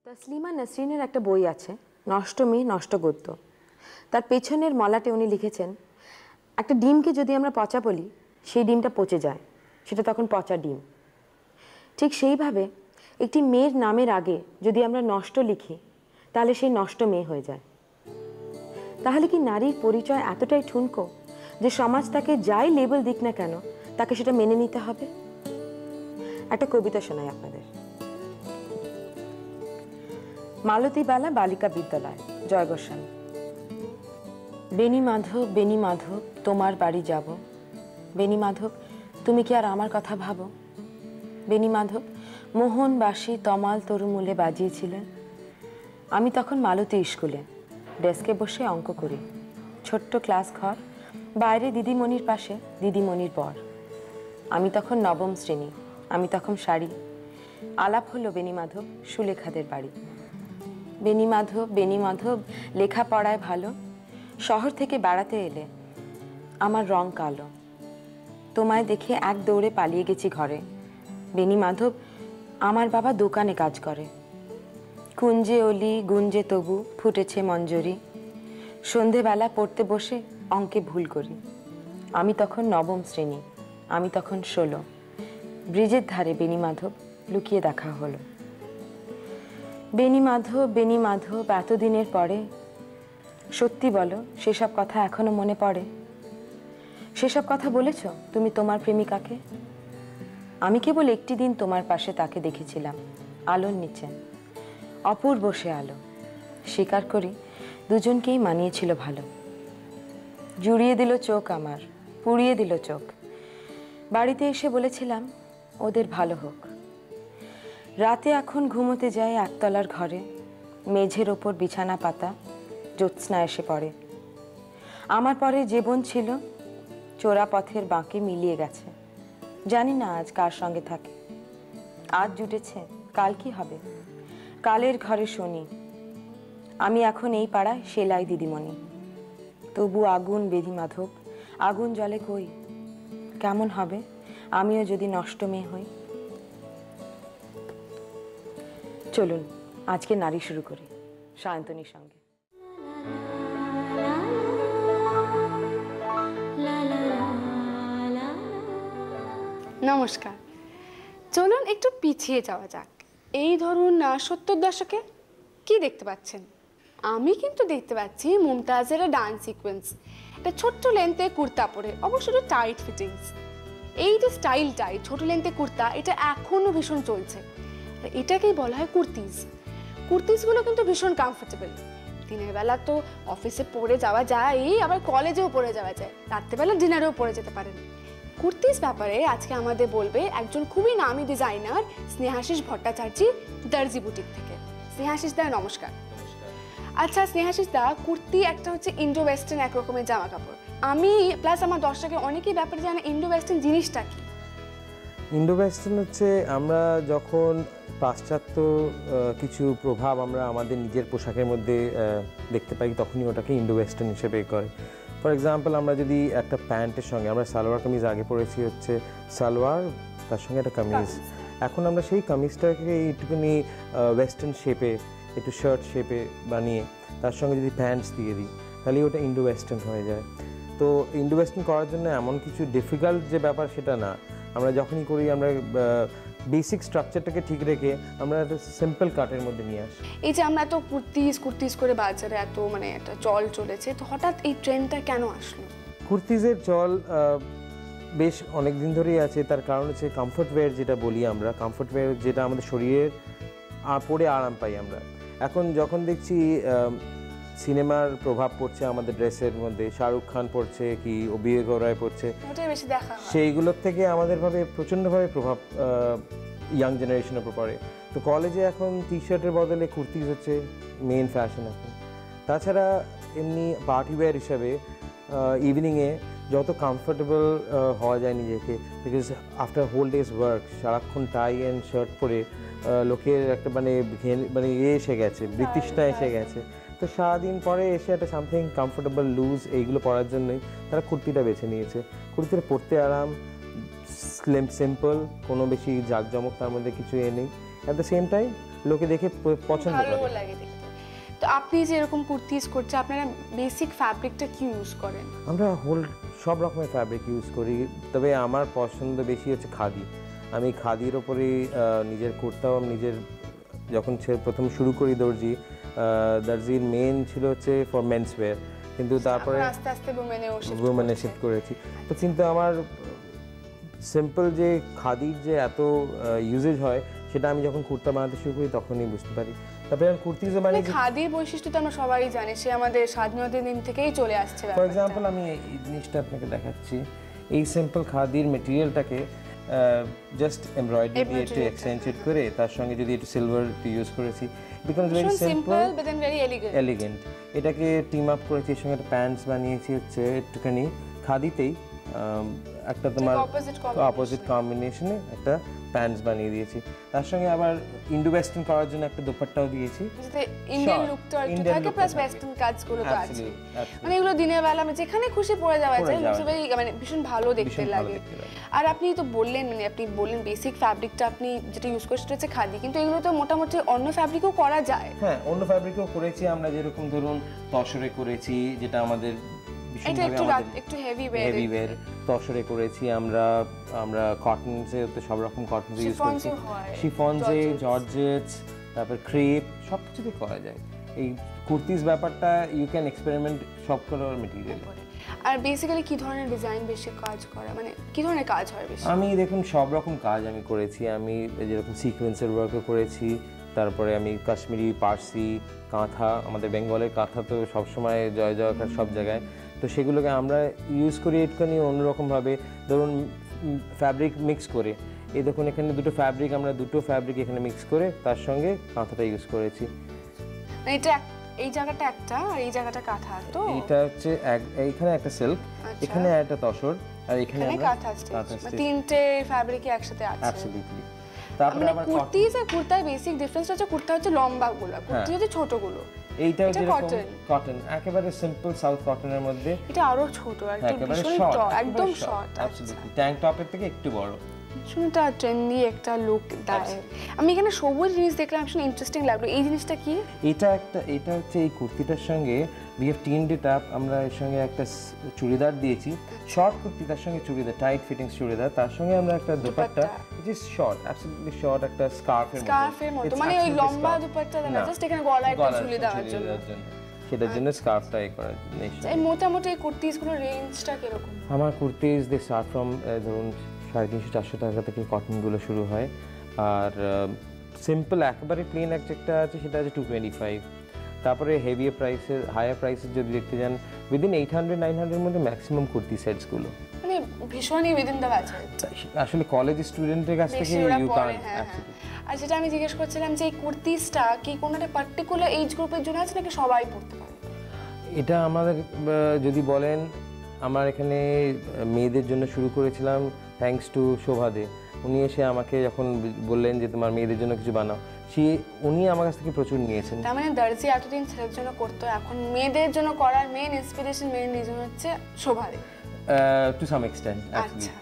তসলিমা নাসরিনের একটা বই আছে, নষ্ট মেয়ে নষ্ট গদ্য। তার পেছনের মলাটে উনি লিখেছেন, একটা ডিমকে যদি আমরা পচা বলি, সেই ডিমটা পচে যায়, সেটা তখন পচা ডিম। ঠিক সেইভাবে একটি মেয়ের নামের আগে যদি আমরা নষ্ট লিখি, তাহলে সেই নষ্ট মেয়ে হয়ে যায়। তাহলে কি নারীর পরিচয় এতটাই ঠুনকো যে সমাজ তাকে যাই লেবেল দিক না কেন, তাকে সেটা মেনে নিতে হবে? একটা কবিতা শোনাই আপনাদের। মালতীবালা বালিকা বিদ্যালয়, জয় গোস্বামী। বেনি মাধব, বেনি মাধব, তোমার বাড়ি যাব। বেনি মাধব, তুমি কি আর আমার কথা ভাবো? বেনি মাধব মোহন বাঁশি তমাল তরুমূলে বাজিয়েছিলেন। আমি তখন মালতী স্কুলে ডেস্কে বসে অঙ্ক করি। ছোট্ট ক্লাস ঘর, বাইরে দিদিমণির পাশে দিদিমণির বর। আমি তখন নবম শ্রেণী, আমি তখন শাড়ি। আলাপ হলো বেনি মাধব সুলেখাদের বাড়ি। বেনি মাধব, বেনি মাধব, লেখাপড়ায় ভালো, শহর থেকে বেড়াতে এলে আমার রং কালো। তোমায় দেখে এক দৌড়ে পালিয়ে গেছি ঘরে। বেনি মাধব, আমার বাবা দোকানে কাজ করে। কুঞ্জে অলি গুঞ্জে তবু ফুটেছে মঞ্জরি। সন্ধেবেলা পড়তে বসে অঙ্কে ভুল করি। আমি তখন নবম শ্রেণী, আমি তখন 16। ব্রিজের ধারে বেনি মাধব লুকিয়ে দেখা হলো। বেনি মাধব, বেনি মাধব, এতদিনের পরে সত্যি বলো, সেসব কথা এখনো মনে পড়ে? সেসব কথা বলেছ তুমি তোমার প্রেমিকাকে? আমি কেবল একটি দিন তোমার পাশে তাকে দেখেছিলাম, আলোর নিচে, অপূর্ব সে আলো। স্বীকার করি দুজনকেই মানিয়েছিল ভালো। জুড়িয়ে দিল চোখ আমার, পুড়িয়ে দিল চোখ। বাড়িতে এসে বলেছিলাম ওদের ভালো হোক। রাতে এখন ঘুমোতে যায় একতলার ঘরে, মেঝের ওপর বিছানা পাতা, জ্যোৎস্না এসে পড়ে। আমার পরে জীবন ছিল চোরা পথের বাঁকে মিলিয়ে গেছে। জানি না আজ কার সঙ্গে থাকে। আজ জুটেছে, কাল কি হবে? কালের ঘরে শনি। আমি এখন এই পাড়ায় সেলাই দিদিমণি। তবু আগুন বেনি মাধব, আগুন জলে কই? কেমন হবে আমিও যদি নষ্ট মেয়ে হই? চলুন আজকে নারী শুরু করি সায়ন্তনীর সঙ্গে। নমস্কার। চলুন একটু পিছিয়ে যাওয়া যাক। এই ধরুন 70 দশকে কি দেখতে পাচ্ছেন? আমি কিন্তু দেখতে পাচ্ছি মুমতাজের ডান্স সিকোয়েন্স, একটা ছোট্ট লেন্থে কুর্তা পরে, অবশ্য টাইট ফিটিংস। এই যে স্টাইলটাই ছোট লেন্থে কুর্তা, এটা এখনো ভীষণ চলছে। এটাকেই বলা হয় কুর্তিজ। কুর্তিজগুলো কিন্তু ভীষণ কমফোর্টেবল। দিনের বেলা তো অফিসে পরে যাওয়া যায়, আবার কলেজেও পরে যাওয়া যায়, রাত্রেবেলা ডিনারেও পরে যেতে পারেন। কুর্তিজ ব্যাপারে আজকে আমাদের বলবে একজন খুবই নামী ডিজাইনার, স্নেহাশিস ভট্টাচার্য, দর্জি বুটিক থেকে। স্নেহাশিস দা নমস্কার। আচ্ছা স্নেহাশিস দা, কুর্তি একটা হচ্ছে ইন্ডো ওয়েস্টার্ন এক রকমের জামা কাপড়। আমি প্লাস আমার দর্শকের অনেকেই ব্যাপারে জানে ইন্ডো ওয়েস্টার্ন জিনিসটা কি। ইন্ডো ওয়েস্টার্ন হচ্ছে আমরা যখন পাশ্চাত্য কিছু প্রভাব আমরা আমাদের নিজের পোশাকের মধ্যে দেখতে পাই, তখনই ওটাকে ইন্ডো ওয়েস্টার্ন হিসেবে করে। ফর এক্সাম্পল, আমরা যদি একটা প্যান্টের সঙ্গে, আমরা সালোয়ার কামিজ আগে পরেছি হচ্ছে সালোয়ার, তার সঙ্গে একটা কামিজ। এখন আমরা সেই কামিজটাকে একটুখানি ওয়েস্টার্ন শেপে, একটু শার্ট শেপে বানিয়ে তার সঙ্গে যদি প্যান্টস দিয়ে দিই, তাহলে ওটা ইন্ডো ওয়েস্টার্ন হয়ে যায়। তো ইন্ডো ওয়েস্টার্ন করার জন্য এমন কিছু ডিফিকাল্ট যে ব্যাপার সেটা না। আমরা যখনই করি আমরা বেসিক স্ট্রাকচারটাকে ঠিক রেখে আমরা একটা সিম্পল কাটের মধ্যে নিয়ে আসি। এই যে আমরা এত কুর্তিজ করে বাজারে এত মানে একটা চল চলেছে, তো হঠাৎ এই ট্রেন্ডটা কেন আসলো? কুর্তিজের চল বেশ অনেক দিন ধরেই আছে। তার কারণ হচ্ছে কমফোর্ট ওয়্যার, যেটা বলি আমরা, কমফোর্ট ওয়্যার যেটা আমাদের শরীরের পরে আরাম পাই আমরা। এখন যখন দেখছি সিনেমার প্রভাব পড়ছে আমাদের ড্রেসের মধ্যে, শাহরুখ খান পড়ছে কি অভিষেক রায় পড়ছে, সেইগুলোর থেকে আমাদের প্রচণ্ডভাবে প্রভাব ইয়াং জেনারেশনের উপর পড়ে। তো কলেজে এখন টি শার্টের বদলে কুর্তিজ হচ্ছে মেন ফ্যাশন এখন। তাছাড়া এমনি পার্টি ওয়্যার হিসাবে ইভিনিংয়ে যত কমফোর্টেবল হওয়া যায় নিজেকে, because after whole day's work সারাক্ষণ টাই অ্যান্ড শার্ট পরে লোকের একটা মানে এসে গেছে, বৃতৃষ্ণা এসে গেছে। তো সারাদিন পরে এসে একটা সামথিং কমফোর্টেবল লুজ এইগুলো পরার জন্যই তারা কুর্তিটা বেছে নিয়েছে। কুর্তিটা পরতে আরাম, সিম্পল, কোনো বেশি জাঁকজমক তার মধ্যে কিছু নেই। অ্যাট দ্য সেম টাইম লোকে দেখে পছন্দ ভালো করে। লাগে দেখতে। তো আপনি যে এরকম কুর্তিজ করছে, আপনারা বেসিক ফ্যাব্রিকটা কি ইউজ করেন? আমরা সব রকমের ফ্যাব্রিক ইউজ করি, তবে আমার পছন্দ বেশি হচ্ছে খাদি। আমি খাদির ওপরেই নিজের কুর্তাও নিজের যখন প্রথম শুরু করি দর্জির মেন ছিল হচ্ছে ফর মেন্স ওয়্যার, কিন্তু তারপরে আস্তে আস্তে উমেনে শিফট করেছি। তো কিন্তু আমার সিম্পল যে খাদির যে এত ইউজেজ হয় সেটা আমি যখন কুর্তা বানাতে শুরু করি তখনই বুঝতে পারি। তারপরে আমি কুর্তিজও মানে বানিয়েছি। খাদির বৈশিষ্ট্য তো আমরা সবাই জানি, সে আমাদের স্বাধীনতার দিন থেকেই চলে আসছে ফর ব্যাপারটা। এক্সাম্পল আমি এই জিনিসটা আপনাকে দেখাচ্ছি। এই সিম্পল খাদির মেটেরিয়ালটাকে জাস্ট এমব্রয়ডারি দিয়ে একটু অ্যাকসেন্টুয়েট করে তার সঙ্গে যদি একটু সিলভার ইউজ করেছি, because very simple but then very elegant. এটাকে টিম আপ করেছি, এর সঙ্গে একটা প্যান্টস বানিয়েছি হচ্ছে একটুখানি খাদিতেই একটা তোমার অপোজিট কম্বিনেশনে একটা প্যান্টস বানিয়ে দিয়েছি। তার সঙ্গে আবার ইন্ডো ওয়েস্টার্ন করার জন্য একটা দোপাট্টাও দিয়েছি। ইন্ডিয়ান লুকটা একটু Indian থাকে, look প্লাস থাকে। ওয়েস্টার্ন কাজগুলো তো আছে। Absolutely, absolutely. মানে এগুলো দিনের বেলা আমি যেখানে খুশি পরে যাওয়া যায়, যাওয়া মানে ভীষণ ভালো দেখতে ভীষণ ভালো লাগে। দেখতে লাগে। আর আপনি তো বললেন, মানে আপনি বললেন বেসিক ফ্যাব্রিকটা আপনি যেটা ইউজ করছেন সেটা হচ্ছে খাদি, কিন্তু এগুলো তো মোটামুটি অন্য ফ্যাব্রিকও করা যায়। হ্যাঁ, অন্য ফ্যাব্রিকও করেছি আমরা, যেরকম ধরুন তসরে করেছি, যেটা আমাদের এটা ভীষণভাবে একটু হেভি হেভি ওয়্যার। তসরে করেছি আমরা কটনসে তো সব রকম কটনস ইউজ করেছি, শিফনসে, জর্জেটস, তারপর ক্রেপ, সব কিছুতে করা যায়। এই কুর্তিস ব্যাপারটা ইউ ক্যান এক্সপেরিমেন্ট সব কালার মেটেরিয়াল। আর বেসিক্যালি কি ধরনের ডিজাইন বেশি কাজ করা, মানে কি ধরনের কাজ হয় বেশি? আমি দেখুন সব রকম কাজ আমি করেছি। আমি যেরকম সিকোয়েন্সের ওয়ার্কও করেছি, তারপরে আমি কাশ্মীরি, পার্সি, কাঁথা, আমাদের বেঙ্গলের কাঁথা তো সবসময় জয় জয়কার সব জায়গায়, তো সেগুলোকে আমরা ইউজ করি একটুখানি অন্যরকমভাবে। ধরুন ফ্যাব্রিক মিক্স করে, এই দেখুন এখানে দুটো ফ্যাব্রিক এখানে মিক্স করে তার সঙ্গে কাঁথাটা ইউজ করেছি। মানে এটা এই জায়গাটা একটা আর এই জায়গাটা কাঁথা, তো এটা হচ্ছে এইখানে একটা সিল্ক, এখানে একটা তসর, আর এখানে আমরা কাঁথা স্টিচ, মানে তিনটে ফ্যাব্রিকই একসাথে আছে। অ্যাবসলিউটলি। তারপরে মানে আবার কুর্তিজ আর কুর্তার বেসিক ডিফারেন্স হচ্ছে কুর্তা হচ্ছে লম্বাগুলো, কুর্তি হচ্ছে ছোটগুলো। এইটাও এটা যেরকম cotton। কটন, একেবারে সিম্পল সাউথ কটনের মধ্যে, এটা আরো ছোট আর একটু একেবারে ভীষণ শর্ট, একদম শর্ট। অ্যাবসলিউটলি ট্যাঙ্ক টপের থেকে একটু বড়। শুনটা ট্রেন্ডি একটা লুক দেয়। আমি এখানে সবুজ জিনিস দেখলাম, ভীষণ ইন্টারেস্টিং লাগলো। এই জিনিসটা কি? এটা হচ্ছে এই কুর্তিটার সঙ্গে উই হ্যাভ টিন্ড ইট আপ। আমরা এর সঙ্গে একটা চুড়িদার দিয়েছি, শর্ট কুর্তি, তার সঙ্গে চুড়িদার, টাইট ফিটিংস চুড়িদার, তার সঙ্গে আমরা একটা dupatta, which is short, absolutely short, একটা স্কার্ফের মতো, মানে ওই লম্বা দুপাট্টা না, জাস্ট এখানে গলায় একটা ঝুলি দেওয়ার জন্য। সেটার জন্য স্কার্ফটা করার জন্য। এই মোটামুটি এই কুর্তিজগুলোর রেঞ্জটা কিরকম? আমার কুর্তিজ দে স্টার্ট ফ্রম ধরুন 350-400 টাকা থেকে কটনগুলো শুরু হয়, আর সিম্পল একেবারে প্লেন একটা আছে সেটা আছে 225। তারপরে হায়ার প্রাইসের যদি দেখতে যান, উইদিন 800-900 মধ্যে ম্যাক্সিমাম কুর্তি সেটসগুলো, মানে ভীষণই উইদিন দ্য বাজেট। আসলে কলেজ স্টুডেন্টের কাছ থেকে ইউ কান্ট। আর যেটা আমি জিজ্ঞেস করছিলাম যে এই কুর্তিসটা কি কোনো একটা পার্টিকুলার এজ গ্রুপের জন্য আছে নাকি সবাই পরতে পারে? এটা আমাদের যদি বলেন, আমার এখানে মেয়েদের জন্য শুরু করেছিলাম থ্যাঙ্কস টু শোভা দে। উনি এসে আমাকে যখন বললেন যে তোমার মেয়েদের জন্য কিছু বানাও, উনি আমার কাছ থেকে প্রচুর নিয়েছেন। তার মানে দর্জি এতদিন ছেলের জন্য করতো, এখন মেয়েদের জন্য করার মেন ইন্সপিরেশন, মেন রিজন হচ্ছে শোভা দে। To some extent. আচ্ছা,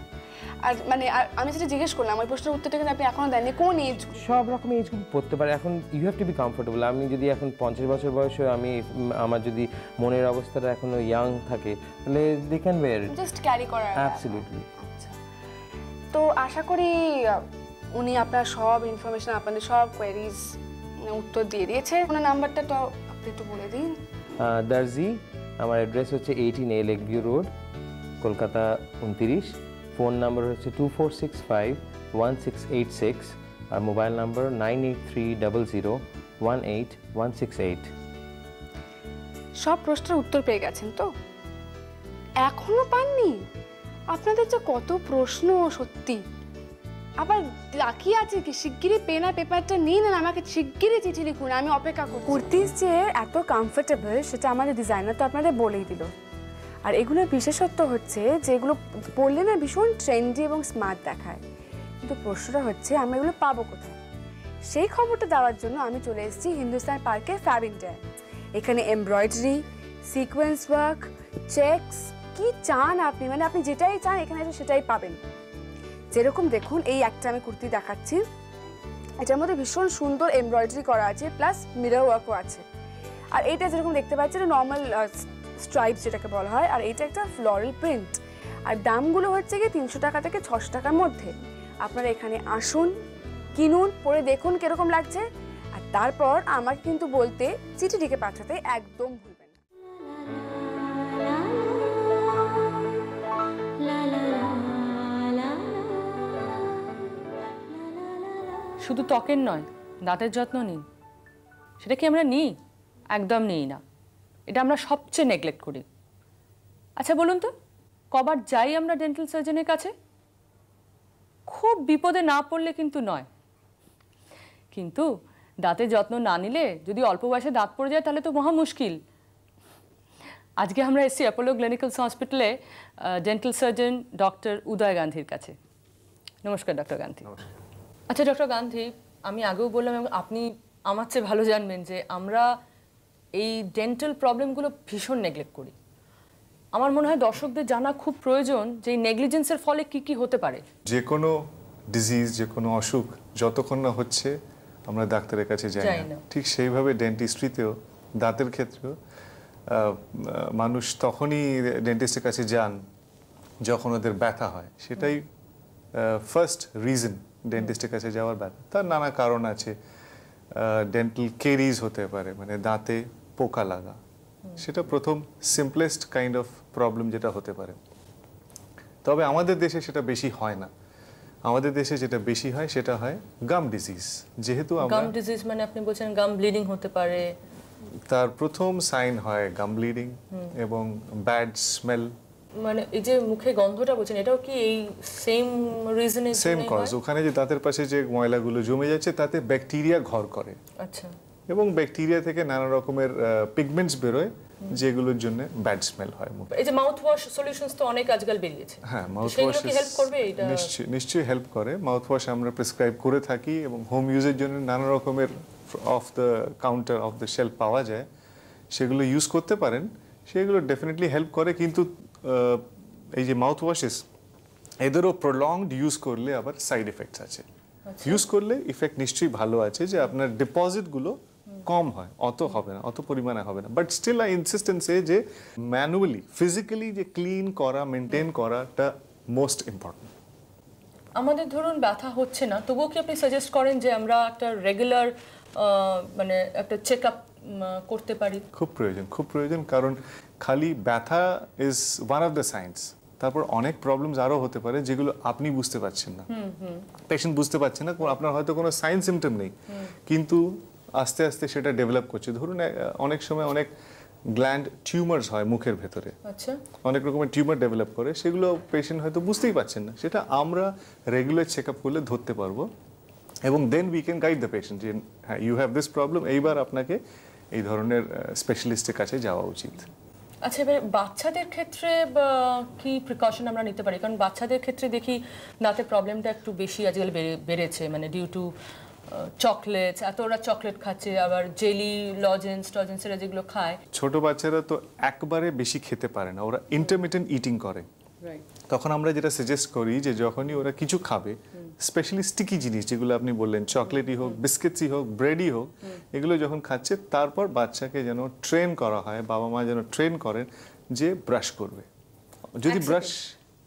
আর মানে আমি যেটা জিজ্ঞেস করলাম ওই প্রশ্নের উত্তরটা কিন্তু আপনি এখনো দেননি, কোন এজ? সব রকম এজ গ্রুপ পড়তে পারে। এখন you have to be comfortable. আমি যদি এখন 50 বছর বয়সে আমার যদি মনের অবস্থাটা এখনো ইয়াং থাকে, তাহলে they can wear it, just carry করার। অ্যাবসলিউটলি। আচ্ছা, তো আশা করি উনি আপনার সব ইনফরমেশন, আপনাদের সব কোয়েরিজ উত্তর দিয়ে দিয়েছে। ওনার নাম্বারটা তো আপনি একটু বলে দিন। দর্জি, আমার অ্যাড্রেস হচ্ছে 18A Lakeview road, Kolkata 29। Phone number হচ্ছে 2465-1686, আর মোবাইল নাম্বার 9830018168। সব প্রশ্নের উত্তর পেয়ে গেছেন তো? এখনো পাননি? আপনাদের যে কত প্রশ্ন, সত্যি। আবার তাকিয়ে আছে কি? শিগগিরই পেন আর পেপারটা নিন আর আমাকে শিগগিরই চিঠি লিখুন, আমি অপেক্ষা করব। কুর্তিস যে এত কমফোর্টেবল সেটা আমাদের ডিজাইনার তো আপনাদের বলেই দিল। আর এগুলোর বিশেষত্ব হচ্ছে যে এগুলো পরলে না ভীষণ ট্রেন্ডি এবং স্মার্ট দেখায়, কিন্তু প্রশ্নটা হচ্ছে আমরা এগুলো পাবো কোথায়? সেই খবরটা দেওয়ার জন্য আমি চলে এসেছি হিন্দুস্তান পার্কে ফ্যাব ইন্ডিয়ায়। এখানে এমব্রয়ডারি, সিকোয়েন্স ওয়ার্ক, চেকস, কি চান আপনি, মানে আপনি যেটাই চান এখানে এসে সেটাই পাবেন। যেরকম দেখুন, এই একটা আমি কুর্তি দেখাচ্ছি, এটার মধ্যে ভীষণ সুন্দর এমব্রয়ডারি করা আছে, প্লাস মিরর ওয়ার্কও আছে। আর এইটা যেরকম দেখতে পাচ্ছি এটা নর্মাল স্ট্রাইপস যেটাকে বলা হয়, আর এইটা একটা ফ্লোরাল প্রিন্ট। আর দামগুলো হচ্ছে কি 300 টাকা থেকে 600 টাকার মধ্যে। আপনারা এখানে আসুন, কিনুন, পরে দেখুন কিরকম লাগছে, আর তারপর আমাকে কিন্তু বলতে চিঠি লিখে পাঠাতে একদম ভুলবেন না। শুধু ত্বকের নয়, দাঁতের যত্ন নিন। সেটা কি আমরা নিই? একদম নিই না। এটা আমরা সবচেয়ে নেগলেক্ট করি। আচ্ছা বলুন তো, কবার যাই আমরা ডেন্টাল সার্জনের কাছে? খুব বিপদে না পড়লে কিন্তু নয়। কিন্তু দাঁতের যত্ন না নিলে যদি অল্প বয়সে দাঁত পড়ে যায় তাহলে তো মহা মুশকিল। আজকে আমরা এসেছি অ্যাপোলো ক্লিনিক্যালস হসপিটালে ডেন্টাল সার্জন ডক্টর উদয় গান্ধীর কাছে। নমস্কার ডক্টর গান্ধী। আচ্ছা ডক্টর গান্ধী, আমি আগেও বললাম এবং আপনি আমার চেয়ে ভালো জানবেন যে আমরা এই ডেন্টাল প্রবলেমগুলো ভীষণ নেগলেক্ট করি। আমার মনে হয় দর্শকদের জানা খুব প্রয়োজন যে এই নেগলিজেন্সের ফলে কি কি হতে পারে। যে কোনো ডিজিজ, যে কোনো অসুখ যতক্ষণ না হচ্ছে আমরা ডাক্তারের কাছে যাই না, ঠিক সেইভাবে ডেন্টিস্ট্রিতেও দাঁতের ক্ষেত্রেও মানুষ তখনই ডেন্টিস্টের কাছে যান যখন ওদের ব্যথা হয়। সেটাই ফার্স্ট রিজন ডেন্টিস্টের কাছে যাওয়ার ব্যথা। তার নানা কারণ আছে। ডেন্টাল কেরিজ হতে পারে, মানে দাঁতে পোকা লাগা, সেটা প্রথম সিম্পলেস্ট কাইন্ড অফ প্রবলেম যেটা হতে পারে। তবে আমাদের দেশে সেটা বেশি হয় না। আমাদের দেশে যেটা বেশি হয় সেটা হয় গাম ডিজিজ। যেহেতু গাম ডিজিজ মানে আপনি বলছেন গাম ব্লিডিং হতে পারে। তার প্রথম সাইন হয় গাম ব্লিডিং এবং ব্যাড স্মেল। মানে এই যে মুখে গন্ধটা বলছেন, এটাও কি এই সেম রিজনে? Same cause. ওখানে যে দাঁতের পাশে যে ময়লাগুলো জমে যাচ্ছে তাতে ব্যাকটেরিয়া ঘর করে। আচ্ছা। এবং ব্যাকটেরিয়া থেকে নানা রকমের পিগমেন্টস বেরোয়, যেগুলোর জন্য ব্যাড স্মেল হয় মুখে। এই যে মাউথ ওয়াশ সলিউশনস তো অনেক আজকাল বেরিয়েছে। হ্যাঁ, মাউথ ওয়াশ কি হেল্প করবে? এটা নিশ্চয়ই হেল্প করে। মাউথ ওয়াশ আমরা প্রেসক্রাইব করে থাকি এবং হোম ইউজের জন্য নানা রকমের of the counter, of the shelf পাওয়া যায়। সেগুলো ইউজ করতে পারেন, সেগুলো ডেফিনেটলি হেল্প করে। কিন্তু এই যে মাউথ ওয়াশেস, এদেরও প্রলংড ইউজ করলে আবার সাইড এফেক্টস আছে। ইউজ করলে ইফেক্ট নিশ্চয়ই ভালো আছে, যে আপনার ডিপোজিটগুলো কম হয়, অত হবে না, অত পরিমাণে হবে না। বাট স্টিল আই ইনসিস্টেন্স যে ম্যানুয়ালি ফিজিক্যালি যে ক্লিন করা, মেনটেন করাটা মোস্ট ইম্পর্টেন্ট। আমাদের ধরুন ব্যথা হচ্ছে না, তবুও কি আপনি সাজেস্ট করেন যে আমরা একটা রেগুলার মানে একটা চেক আপ করতে পারি? খুব প্রয়োজন, খুব প্রয়োজন। কারণ খালি ব্যথা is one of the science. তারপর অনেক প্রবলেমস আরও হতে পারে যেগুলো আপনি বুঝতে পারছেন না, পেশেন্ট বুঝতে পারছেন না। আপনার হয়তো কোনো সাইন সিমটম নেই, কিন্তু আস্তে আস্তে সেটা ডেভেলপ করছে। ধরুন অনেক সময় অনেক গ্ল্যান্ড টিউমার্স হয় মুখের ভেতরে। আচ্ছা। অনেক রকমের টিউমার ডেভেলপ করে, সেগুলো পেশেন্ট হয়তো বুঝতেই পারছেন না। সেটা আমরা রেগুলার চেক আপ করলে ধরতে পারবো, এবং then we can guide the patient যে হ্যাঁ, ইউ হ্যাভ দিস প্রবলেম, এইবার আপনাকে এই ধরনের স্পেশালিস্টের কাছে যাওয়া উচিত। আচ্ছা, এবার বাচ্চাদের ক্ষেত্রে কি প্রিকশন আমরা নিতে পারি? কারণ বাচ্চাদের ক্ষেত্রে দেখি দাঁতের প্রবলেমটা একটু বেশি আজকাল বেড়েছে, মানে ডিউ টু চকলেটস। এত ওরা চকলেট খাচ্ছে, আবার জেলি, লজেন্স এরা যেগুলো খায়। ছোট বাচ্চারা তো একবারে বেশি খেতে পারে না, ওরা ইন্টারমিটেন্ট ইটিং করে। তখন আমরা যেটা সাজেস্ট করি যে যখনই ওরা কিছু খাবে, স্পেশালি স্টিকি জিনিস যেগুলো আপনি বললেন, চকলেটই হোক, বিস্কিটসই হোক, ব্রেডই হোক, এগুলো যখন খাচ্ছে, তারপর বাচ্চাকে যেন ট্রেন করা হয়, বাবা মা যেন ট্রেন করেন যে ব্রাশ করবে। যদি ব্রাশ,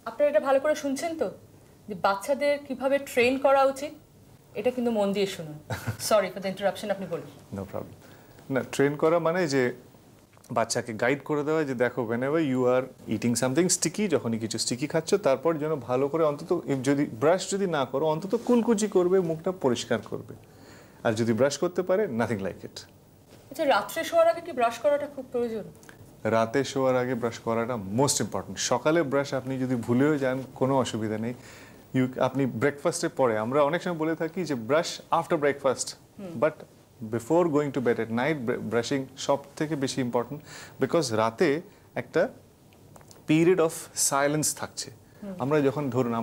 আপনারা এটা ভালো করে শুনছেন তো, যে বাচ্চাদের কিভাবে ট্রেন করা উচিত, এটা কিন্তু মন দিয়ে শুনুন। সরি ফর দ্য ইন্টারাপশন, আপনি বলুন। No problem. না, ট্রেন করা মানে যে বাচ্চাকে গাইড করে দেওয়া যে দেখো, whenever you are eating something sticky, যখনই কিছু স্টিকি খাচ্ছ, তারপর যেন ভালো করে অন্তত, যদি ব্রাশ যদি না করো, অন্তত কুলকুচি করবে, মুখটা পরিষ্কার করবে। আর যদি ব্রাশ করতে পারে, নাথিং লাইক ইট। আচ্ছা, রাত্রে শোয়ার আগে কি ব্রাশ করাটা খুব প্রয়োজন? রাতে শোয়ার আগে ব্রাশ করাটা মোস্ট ইম্পর্টেন্ট। সকালে ব্রাশ আপনি যদি ভুলেও যান, কোনো অসুবিধা নেই। আপনি ব্রেকফাস্টের পরে, আমরা অনেক সময় বলে থাকি যে brush after breakfast, but before going to bed at night brushing সব থেকে বেশি ইম্পর্টেন্ট। বিকজ রাতে একটা পিরিয়ড অফ সাইলেন্স থাকছে। আমরা যখন ধরুন,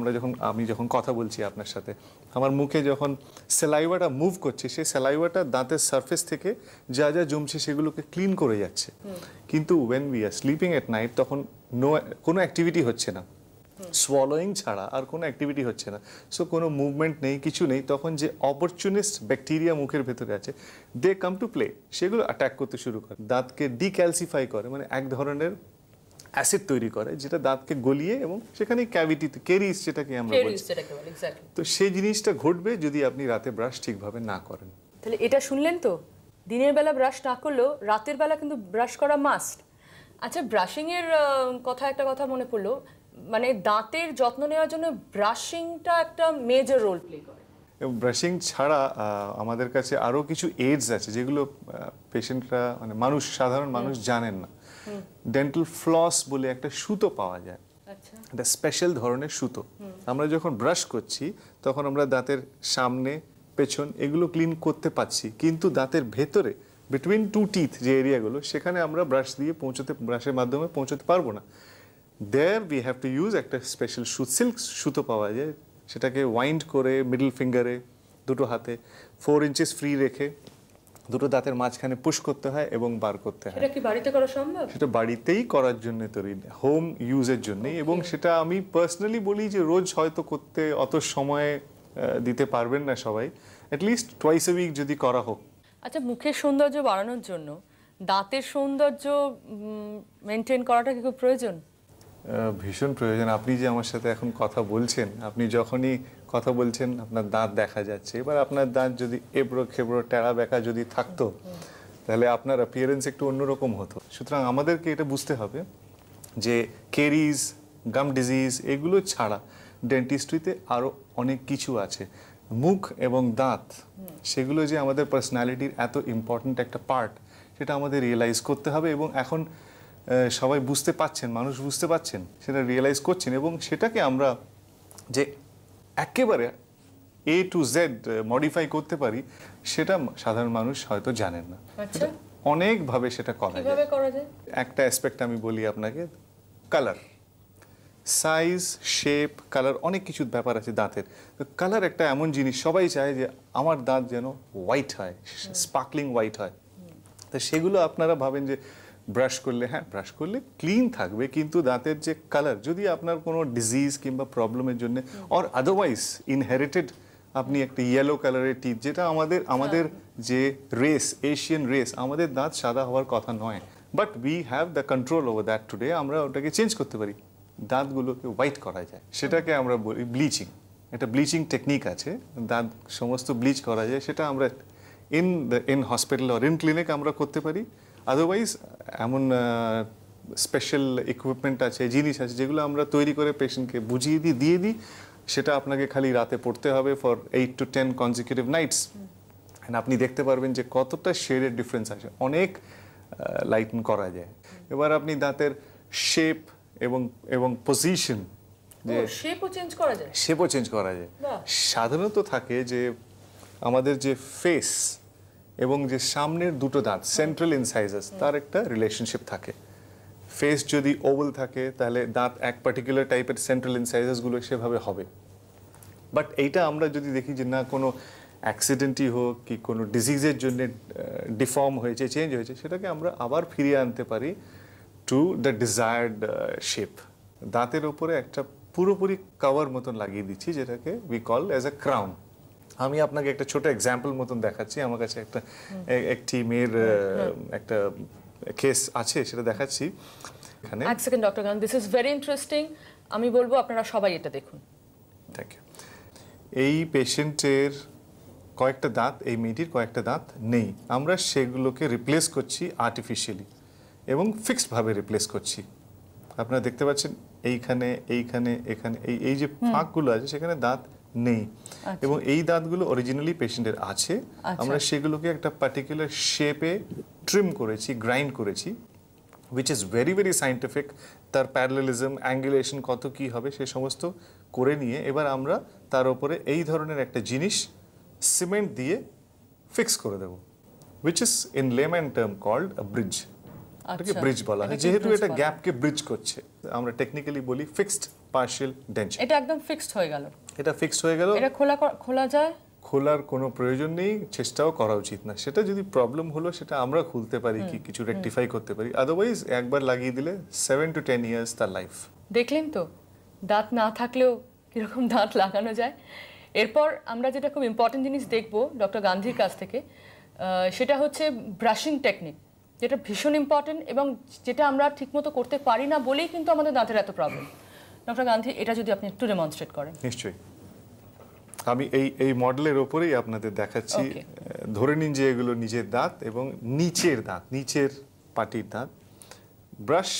আমি যখন কথা বলছি আপনার সাথে, আমার মুখে যখন স্যালাইভাটা মুভ করছে, সেই স্যালাইভাটা দাঁতের সারফেস থেকে যা যা জমছে সেগুলোকে ক্লিন করে যাচ্ছে। কিন্তু when we are sleeping at night, তখন কোনো অ্যাক্টিভিটি হচ্ছে না, সোয়ালোয়িং ছাড়া আর কোনো অ্যাক্টিভিটি হচ্ছে না, সো কোনো মুভমেন্ট নেই, কিছু নেই, তখন যে অপরচুনিস্ট ব্যাকটেরিয়া মুখের ভেতরে আছে দে কাম টু প্লে, সেগুলো অ্যাটাক করতে শুরু করে, দাঁতকে ডিক্যালসিফাই করে, মানে এক ধরনের অ্যাসিড তৈরি করে যেটা দাঁতকে গলিয়ে এবং সেখানে ক্যাভিটিতে কেরিস যেটাকে আমরা বলছি, তো সেই জিনিসটা ঘটবে যদি আপনি রাতে ব্রাশ ঠিকভাবে না করেন। তাহলে এটা শুনলেন তো, দিনের বেলা ব্রাশ না করলেও রাতের বেলা কিন্তু ব্রাশ করা মাস্ট। আচ্ছা, ব্রাশিংয়ের একটা কথা মনে পড়লো, মানে দাঁতের যত্ন নেওয়ার জন্য ব্রাশিংটা একটা মেজর রোল প্লে করে। এবং ব্রাশিং ছাড়া আমাদের কাছে আরও কিছু এইডস আছে যেগুলো পেশেন্টরা, মানে মানুষ, সাধারণ মানুষ জানেন না। ডেন্টাল ফ্লস বলে একটা সুতো পাওয়া যায়, একটা স্পেশাল ধরনের সুতো। আমরা যখন ব্রাশ করছি তখন আমরা দাঁতের সামনে, পেছন এগুলো ক্লিন করতে পারছি, কিন্তু দাঁতের ভেতরে বিটুইন টু টিথ যে এরিয়াগুলো, সেখানে আমরা ব্রাশের মাধ্যমে পৌঁছতে পারবো না। There we have to use একটা স্পেশাল সিল্ক সুতো পাওয়া যায়, সেটাকে ওয়াইন্ড করে মিডল ফিঙ্গারে দুটো হাতে 4 ইঞ্চিস ফ্রি রেখে দুটো দাঁতের মাঝখানে পুশ করতে হয় এবং বার করতে হয়। এটা কি বাড়িতে করা সম্ভব? সেটা বাড়িতেই করার জন্য তৈরি, হোম ইউজের জন্য। এবং সেটা আমি পার্সোনালি বলি যে রোজ হয়তো করতে অত সময় দিতে পারবেন না সবাই, অ্যাটলিস্ট টুয়াইস এ উইক যদি করা হোক। আচ্ছা, মুখের সৌন্দর্য বাড়ানোর জন্য দাঁতের সৌন্দর্য মেনটেন করাটা কি খুব প্রয়োজন? ভীষণ প্রয়োজন। আপনি যে আমার সাথে এখন কথা বলছেন, আপনি যখনই কথা বলছেন আপনার দাঁত দেখা যাচ্ছে। এবার আপনার দাঁত যদি এবড়ো খেবড়ো টেরা বেঁকা যদি থাকতো তাহলে আপনার অ্যাপিয়ারেন্স একটু অন্যরকম হতো। সুতরাং আমাদেরকে এটা বুঝতে হবে যে কেরিজ, গাম ডিজিজ এগুলো ছাড়া ডেন্টিস্ট্রিতে আরও অনেক কিছু আছে। মুখ এবং দাঁত সেগুলো যে আমাদের পার্সোনালিটির এত ইম্পর্ট্যান্ট একটা পার্ট, সেটা আমাদের রিয়েলাইজ করতে হবে। এবং এখন সবাই বুঝতে পাচ্ছেন, মানুষ বুঝতে পাচ্ছেন, সেটা রিয়েলাইজ করছেন, এবং সেটাকে আমরা যে একেবারে A to Z মডিফাই করতে পারি সেটা সাধারণ মানুষ হয়তো জানেন না। আচ্ছা, অনেকভাবে সেটা করা যায়। কিভাবে করা যায়? একটা অ্যাসপেক্ট আমি বলি আপনাকে, কালার, সাইজ, শেপ, কালার, অনেক কিছু ব্যাপার আছে দাঁতের। তো কালার একটা এমন জিনিস, সবাই চায় যে আমার দাঁত যেন হোয়াইট হয়, স্পার্কলিং হোয়াইট হয়। তো সেগুলো আপনারা ভাবেন যে ব্রাশ করলে, হ্যাঁ ব্রাশ করলে ক্লিন থাকবে, কিন্তু দাঁতের যে কালার, যদি আপনার কোনো ডিজিজ কিংবা প্রবলেমের জন্য অর আদারওয়াইজ ইনহেরিটেড আপনি একটা ইয়েলো কালারের টিথ, যেটা আমাদের যে রেস, এশিয়ান রেস, আমাদের দাঁত সাদা হওয়ার কথা নয়, but we have the control over that today. আমরা ওটাকে চেঞ্জ করতে পারি, দাঁতগুলোকে হোয়াইট করা যায়, সেটাকে আমরা বলি ব্লিচিং। একটা ব্লিচিং টেকনিক আছে, দাঁত সমস্ত ব্লিচ করা যায়, সেটা আমরা in hospital or in clinic আমরা করতে পারি। আদারওয়াইজ এমন স্পেশাল ইকুইপমেন্ট আছে, জিনিস আছে, যেগুলো আমরা তৈরি করে পেশেন্টকে বুঝিয়ে দিয়ে দিই। সেটা আপনাকে খালি রাতে পড়তে হবে for 8 to 10 consecutive nights, and আপনি দেখতে পারবেন যে কতটা শেডের ডিফারেন্স আছে, অনেক লাইটেন করা যায়। এবার আপনি দাঁতের শেপ এবং পজিশন, যে শেপও চেঞ্জ করা যায়, শেপও চেঞ্জ করা যায়। সাধারণত থাকে যে আমাদের যে ফেস এবং যে সামনের দুটো দাঁত, সেন্ট্রাল ইনসাইজাস, তার একটা রিলেশনশিপ থাকে। ফেস যদি ওভাল থাকে তাহলে দাঁত এক পার্টিকুলার টাইপের সেন্ট্রাল ইনসাইজাসগুলো সেভাবে হবে। বাট এইটা আমরা যদি দেখি যে না কোনো অ্যাক্সিডেন্টই হোক কি কোনো ডিজিজের জন্য ডিফর্ম হয়েছে, চেঞ্জ হয়েছে, সেটাকে আমরা আবার ফিরিয়ে আনতে পারি টু দ্য ডিজায়ার্ড শেপ। দাঁতের ওপরে একটা পুরোপুরি কভার মতন লাগিয়ে দিচ্ছি, যেটাকে we call as a crown. আমি আপনাকে একটা ছোট এক্সাম্পল মতন দেখাচ্ছি। আমার কাছে একটি মেয়ের একটা কেস আছে, সেটা দেখাচ্ছি এখানে। এক সেকেন্ড ডক্টর গান, দিস ইজ ভেরি ইন্টারেস্টিং। আমি বলবো আপনারা সবাই এটা দেখুন। Thank you. এই পেশেন্টের কয়েকটা দাঁত, এই মেয়েটির কয়েকটা দাঁত নেই, আমরা সেগুলোকে রিপ্লেস করছি আর্টিফিশিয়ালি এবং ফিক্সডভাবে রিপ্লেস করছি। আপনারা দেখতে পাচ্ছেন এইখানে, এখানে এই যে ফাঁকগুলো আছে সেখানে দাঁত নেই, এবং এই দাঁতগুলো অরিজিনালি পেশেন্টের আছে। আমরা সেগুলোকে একটা পার্টিকুলার শেপে ট্রিম করেছি, গ্রাইন্ড করেছি, which is very very scientific. তার প্যারালেলিজম, অ্যাঙ্গুলেশন কত কি হবে সে সমস্ত করে নিয়ে এবার আমরা তার উপরে এই ধরনের একটা জিনিস সিমেন্ট দিয়ে ফিক্স করে দেব, which is in layman term called a bridge. এটাকে ব্রিজ বলা হয়, যেহেতু এটা গ্যাপকে ব্রিজ করছে। আমরা টেকনিক্যালি বলি ফিক্সড পার্শিয়াল ডেন্চার। এটা একদম ফিক্সড হয়ে গেল, এটা ফিক্সড হয়ে গেল। এটা খোলা যায়? খোলার কোনো প্রয়োজন নেই, চেষ্টাও করা উচিত না। সেটা যদি প্রবলেম হলো সেটা আমরা খুলতে পারি, কি কিছু রেকটিফাই করতে পারি। আদারওয়াইজ একবার লাগিয়ে দিলে 7 to 10 ইয়ার্স তার লাইফ। দেখলেন তো, দাঁত না থাকলেও কীরকম দাঁত লাগানো যায়। এরপর আমরা যেটা খুব ইম্পর্টেন্ট জিনিস দেখব ডক্টর গান্ধীর কাছ থেকে, সেটা হচ্ছে ব্রাশিং টেকনিক, যেটা ভীষণ ইম্পর্টেন্ট এবং যেটা আমরা ঠিকমতো করতে পারি না বলেই কিন্তু আমাদের দাঁতের এত প্রবলেম। ডক্টর গান্ধী, এটা যদি আপনি একটু ডেমনস্ট্রেট করেন। নিশ্চয়ই, আমি এই মডেলের ওপরেই আপনাদের দেখাচ্ছি। ধরে নিন যে এগুলো নিজের দাঁত এবং নিচের দাঁত, নিচের পাটির দাঁত। ব্রাশ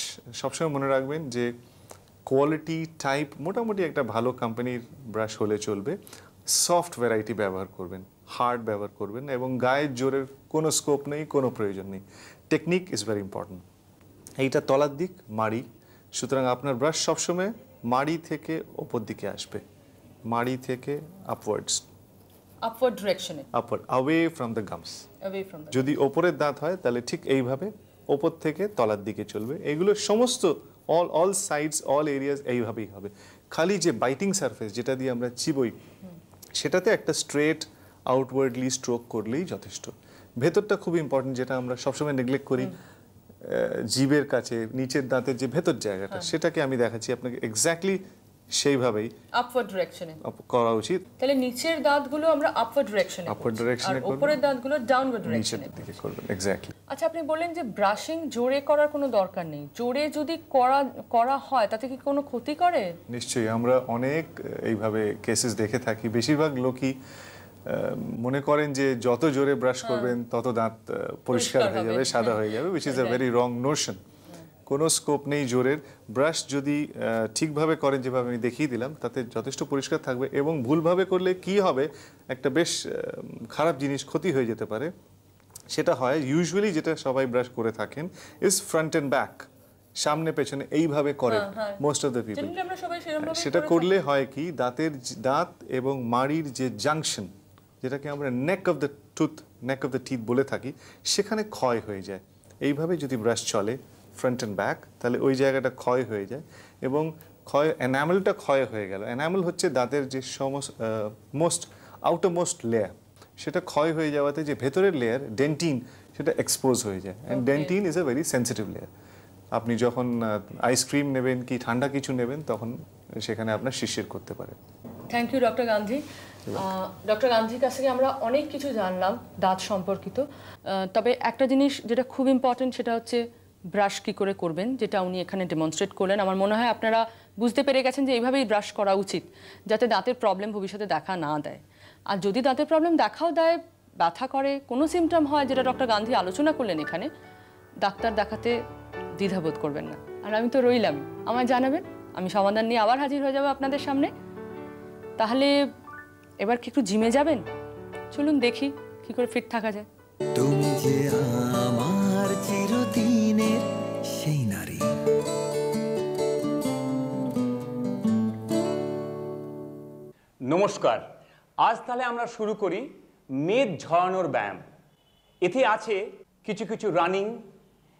সবসময় মনে রাখবেন যে কোয়ালিটি টাইপ মোটামুটি একটা ভালো কোম্পানির ব্রাশ হলে চলবে। সফট ভ্যারাইটি ব্যবহার করবেন, হার্ড ব্যবহার করবেন এবং গায়ের জোরের কোনো স্কোপ নেই, কোনো প্রয়োজন নেই। Technique is very important. এইটা তলার দিক মাড়ি, সুতরাং আপনার ব্রাশ সবসময় মাড়ি থেকে ওপর দিকে আসবে, মাড়ি থেকে আপওয়ার্ডস, আপওয়ার্ড ডিরেকশনে, upward, away from the gums. Away from the, যদি ওপরের দাঁত হয় তাহলে ঠিক এইভাবে ওপর থেকে তলার দিকে চলবে। এগুলো সমস্ত অল সাইডস, অল এরিয়াস এইভাবেই হবে। খালি যে বাইটিং সারফেস যেটা দিয়ে আমরা চিবোই, সেটাতে একটা স্ট্রেট আউটওয়ার্ডলি স্ট্রোক করলেই যথেষ্ট। ভেতরটা খুব ইম্পর্টেন্ট, যেটা আমরা সবসময় নেগলেক্ট করি। জিভের কাছে নিচের দাঁতের যে ভেতর জায়গাটা, সেটাকে আমি দেখাচ্ছি আপনাকে এক্স্যাক্টলি সেইভাবেই আপওয়ার্ড ডিরেকশনে করা উচিত। তাহলে নিচের দাঁতগুলো আমরা আপওয়ার্ড ডিরেকশনে, আপওয়ার্ড ডিরেকশনে আর উপরের দাঁতগুলো ডাউনওয়ার্ড নিচের ডিরেকশনে দিকে করবেন। এক্স্যাক্টলি। আচ্ছা, আপনি বললেন যে ব্রাশিং জোরে করার কোনো দরকার নেই, জোরে যদি করা হয় তাতে কি কোনো ক্ষতি করে? নিশ্চয়ই, আমরা অনেক এইভাবে কেসেস দেখে থাকি। বেশিরভাগ লোকই মনে করেন যে যত জোরে ব্রাশ করবেন তত দাঁত পরিষ্কার হয়ে যাবে, সাদা হয়ে যাবে, which is a very wrong Notion. কোনো স্কোপ নেই জোরের। ব্রাশ যদি ঠিকভাবে করেন, যেভাবে আমি দেখিয়ে দিলাম, তাতে যথেষ্ট পরিষ্কার থাকবে। এবং ভুলভাবে করলে কি হবে, একটা বেশ খারাপ জিনিস, ক্ষতি হয়ে যেতে পারে। সেটা হয় ইউজুয়ালি, যেটা সবাই ব্রাশ করে থাকেন, ইজ ফ্রন্ট অ্যান্ড ব্যাক, সামনে পেছনে এইভাবে করে মোস্ট অফ দ্য পিপল। সেটা করলে হয় কি, দাঁত এবং মাড়ির যে জাংশন, যেটাকে আমরা নেক অফ দ্য টিথ বলে থাকি, সেখানে ক্ষয় হয়ে যায়। এইভাবে যদি ব্রাশ চলে ফ্রন্ট অ্যান্ড ব্যাক, তাহলে ওই জায়গাটা ক্ষয় হয়ে যায় এবং এনামেলটা ক্ষয় হয়ে গেল। এনামেল হচ্ছে দাঁতের যে মোস্ট আউটারমোস্ট লেয়ার, সেটা ক্ষয় হয়ে যাওয়াতে যে ভেতরের লেয়ার ডেন্টিন, সেটা এক্সপোজ হয়ে যায়। And dentine is a very sensitive layer. আপনি যখন আইসক্রিম নেবেন কি ঠান্ডা কিছু নেবেন, তখন সেখানে আপনার শিরশির করতে পারে। Thank you doctor Gandhi. Doctor গান্ধীর কাছ থেকে আমরা অনেক কিছু জানলাম দাঁত সম্পর্কিত। তবে একটা জিনিস যেটা খুব ইম্পর্টেন্ট, সেটা হচ্ছে ব্রাশ কী করে করবেন, যেটা উনি এখানে ডেমনস্ট্রেট করলেন। আমার মনে হয় আপনারা বুঝতে পেরে গেছেন যে এইভাবেই ব্রাশ করা উচিত, যাতে দাঁতের প্রবলেম ভবিষ্যতে দেখা না দেয়। আর যদি দাঁতের প্রবলেম দেখাও দেয়, ব্যথা করে, কোনো সিমটম হয়, যেটা ডক্টর গান্ধী আলোচনা করলেন এখানে, ডাক্তার দেখাতে দ্বিধাবোধ করবেন না। আর আমি তো রইলাম, আমায় জানাবেন, আমি সমাধান নিয়ে আবার হাজির হয়ে যাবো আপনাদের সামনে। তাহলে এবার কি একটু জিমে যাবেন? চলুন দেখি কি করে ফিট থাকা যায়। তুমি যে আমার চিরদিনের সেই নারী। নমস্কার। আজ তাহলে আমরা শুরু করি মেদ ঝরানোর ব্যায়াম। এতে আছে কিছু কিছু রানিং,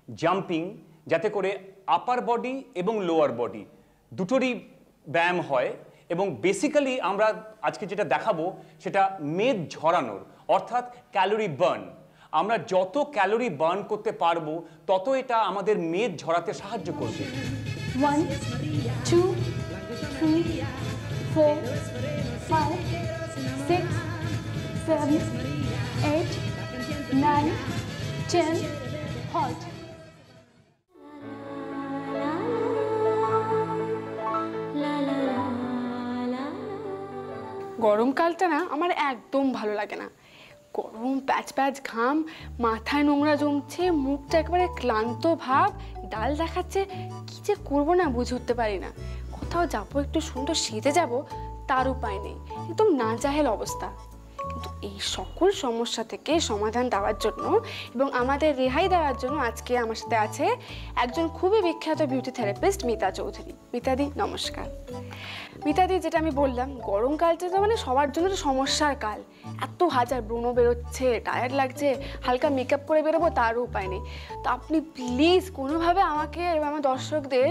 জাম্পিং, যাতে করে আপার বডি এবং লোয়ার বডি দুটোরই ব্যায়াম হয়। এবং বেসিক্যালি আমরা আজকে যেটা দেখাবো, সেটা মেদ ঝরানোর, অর্থাৎ ক্যালোরি বার্ন। আমরা যত ক্যালোরি বার্ন করতে পারবো, তত এটা আমাদের মেদ ঝরাতে সাহায্য করবে। 1 2 3 4 5 6 7 8 9 10 halt. গরমকালটা না আমার একদম ভালো লাগে না। গরম, প্যাচ প্যাচ ঘাম, মাথায় নোংরা জমছে, মুখটা একেবারে ক্লান্ত ভাব, ডাল দেখাচ্ছে। কি যে করবো না বুঝে উঠতে পারি না। কোথাও যাবো, একটু সুন্দর সেজে যাব, তার উপায় নেই, একদম নাজাহেল অবস্থা। কিন্তু এই সকল সমস্যা থেকে সমাধান দেওয়ার জন্য এবং আমাদের রেহাই দেওয়ার জন্য আজকে আমার সাথে আছে একজন খুবই বিখ্যাত বিউটি থেরাপিস্ট, মিতা চৌধুরী। মিতাদি, নমস্কার। মিতাদি, যেটা আমি বললাম, গরমকালটা তো মানে সবার জন্য তো সমস্যার কাল। এত হাজার ব্রণ বেরোচ্ছে, টায়ার্ড লাগছে, হালকা মেকআপ করে বেরোবো, তারও উপায় নেই। তো আপনি প্লিজ কোনোভাবে আমাকে এবং আমার দর্শকদের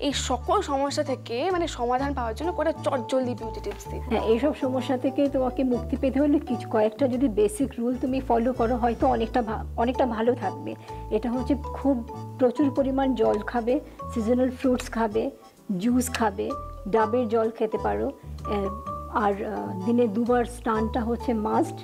এই সকল সমস্যা থেকে মানে সমাধান পাওয়ার জন্য করে চটজলদি বিউটি টিপস দিন। হ্যাঁ, এইসব সমস্যা থেকে তোমাকে মুক্তি পেতে হলে কয়েকটা যদি বেসিক রুল তুমি ফলো করো, হয়তো অনেকটা ভালো থাকবে। এটা হচ্ছে খুব প্রচুর পরিমাণ জল খাবে, সিজনাল ফ্রুটস খাবে, জুস খাবে, ডাবের জল খেতে পারো। আর দিনে 2 বার স্নানটা হচ্ছে মাস্ট।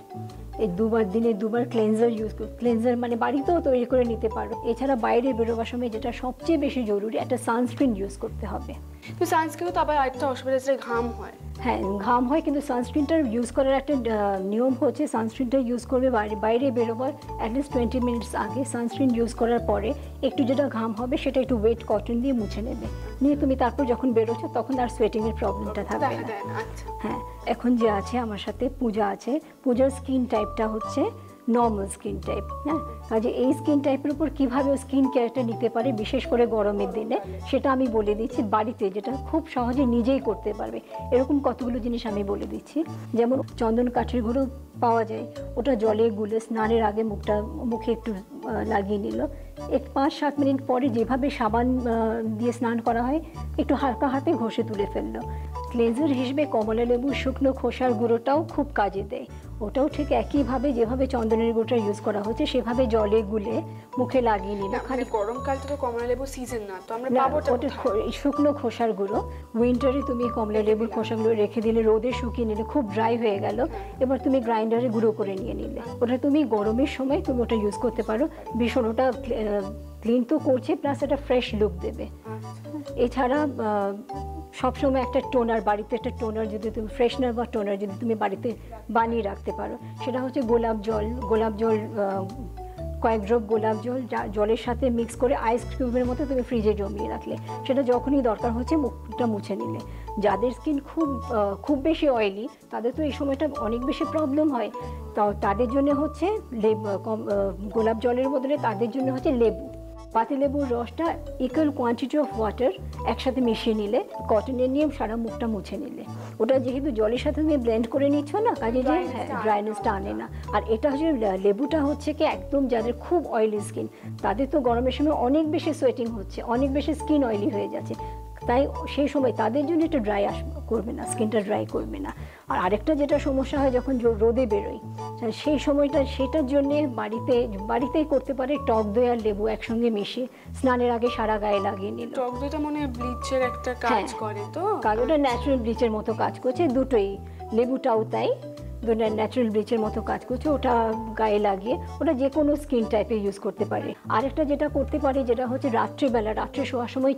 এই দিনে 2 বার ক্লেনজার ইউজ করো। ক্লেনজার মানে বাড়িতেও তৈরি করে নিতে পারো। এছাড়া বাইরে বেরোবার সময় যেটা সবচেয়ে বেশি জরুরি, একটা সানস্ক্রিন ইউজ করতে হবে। তো সানস্ক্রিনও তো আবার আরেকটা অসুবিধা আছে, ঘাম হয়। হ্যাঁ, ঘাম হয়, কিন্তু সানস্ক্রিনটার ইউজ করার একটা নিয়ম হচ্ছে, সানস্ক্রিনটা ইউজ করবে বাইরে বেরোবার অ্যাটলিস্ট 20 মিনিটস আগে। সানস্ক্রিন ইউজ করার পরে একটু যেটা ঘাম হবে সেটা একটু ওয়েট কটন দিয়ে মুছে নেবে, নিয়ে তুমি তারপর যখন বেরোচ্ছ তখন আর সোয়েটিংয়ের প্রবলেমটা থাকবে না। আচ্ছা, হ্যাঁ, এখন যে আছে আমার সাথে পূজা আছে, পূজার স্কিন টাইপটা হচ্ছে নর্মাল স্কিন টাইপ। হ্যাঁ, কাজে এই স্কিন টাইপের উপর কীভাবে স্কিন কেয়ারটা নিতে পারে বিশেষ করে গরমের দিনে সেটা আমি বলে দিচ্ছি বাড়িতে, যেটা খুব সহজে নিজেই করতে পারবে। এরকম কতগুলো জিনিস আমি বলে দিচ্ছি। যেমন চন্দন কাঠের গুঁড়ো পাওয়া যায়, ওটা জলে গুলে স্নানের আগে মুখে একটু লাগিয়ে নিল। 5-7 মিনিট পরে যেভাবে সাবান দিয়ে স্নান করা হয় একটু হালকা হাতে ঘষে তুলে ফেললো। ক্লেনজার হিসেবে কমলা লেবুর শুকনো খোসার গুঁড়োটাও খুব কাজে দেয়। ওটাও ঠিক একইভাবে যেভাবে চন্দনের গুঁড়োটা ইউজ করা হচ্ছে সেভাবে জলে গুলে মুখে লাগিয়ে নিল। খালি গরমকালটা তো কমলা লেবু সিজন না, তো আমরা পাবো ওটা শুকনো খোসার গুঁড়ো। উইন্টারে তুমি কমলা লেবুর খোসাগুলো রেখে দিলে, রোদে শুকিয়ে নিলে, খুব ড্রাই হয়ে গেল, এবার তুমি গ্রাইন্ডারে গুঁড়ো করে নিয়ে নিলে। ওটা তুমি গরমের সময় তুমি ওটা ইউজ করতে পারো। ভীষণ ওটা ক্লিন তো করছে, প্লাস একটা ফ্রেশ লুক দেবে। এছাড়া সবসময় একটা টোনার, বাড়িতে একটা টোনার যদি তুমি ফ্রেশনার বা টোনার যদি তুমি বাড়িতে বানিয়ে রাখতে পারো, সেটা হচ্ছে গোলাপ জল কয়েক ড্রপ গোলাপ জল জলের সাথে মিক্স করে আইস কিউবের মতো তুমি ফ্রিজে জমিয়ে রাখলে, সেটা যখনই দরকার হচ্ছে মুখটা মুছে নিলে। যাদের স্কিন খুব বেশি অয়েলি, তাদের তো এই সময়টা অনেক বেশি প্রবলেম হয়, তাদের জন্য হচ্ছে গোলাপ জলের বদলে তাদের জন্য হচ্ছে লেবু। পাতিলেবুর রসটা ইকুয়াল কোয়ান্টিটি অফ ওয়াটার একসাথে মিশিয়ে নিলে, কটনের নিয়ে সারা মুখটা মুছে নিলে। ওটা যেহেতু জলের সাথে তুমি ব্লেন্ড করে নিচ্ছ না, কাজে যে ড্রাইনেসটা আনে না। আর এটা হচ্ছে লেবুটা হচ্ছে কি একদম যাদের খুব অয়েলি স্কিন, তাদের তো গরমের সময় অনেক বেশি সোয়েটিং হচ্ছে, অনেক বেশি স্কিন অয়েলি হয়ে যাচ্ছে, তাই সেই সময় তাদের জন্য একটু ড্রাই করবে না, স্কিনটা ড্রাই করবে না। আর আরেকটা যেটা সমস্যা হয় যখন রোদে বেরোই, সেই সময়টা সেটার জন্যে বাড়িতেই করতে পারে টক দই আর লেবু একসঙ্গে মিশিয়ে স্নানের আগে সারা গায়ে লাগিয়ে নিল। টক দইটা মনে হয় ব্লিচের একটা কাজ করে, তো কারণ ওটা ন্যাচারাল ব্লিচের মতো কাজ করছে, দুটোই, লেবুটাও তাই, ন্যাচারাল ব্লিচের মতো কাজ করছে। ওটা গায়ে লাগিয়ে ওটা যে কোনো স্কিন টাইপে ইউজ করতে পারে। আরেকটা যেটা করতে পারে যেটা হচ্ছে রাত্রে শোয়ার সময়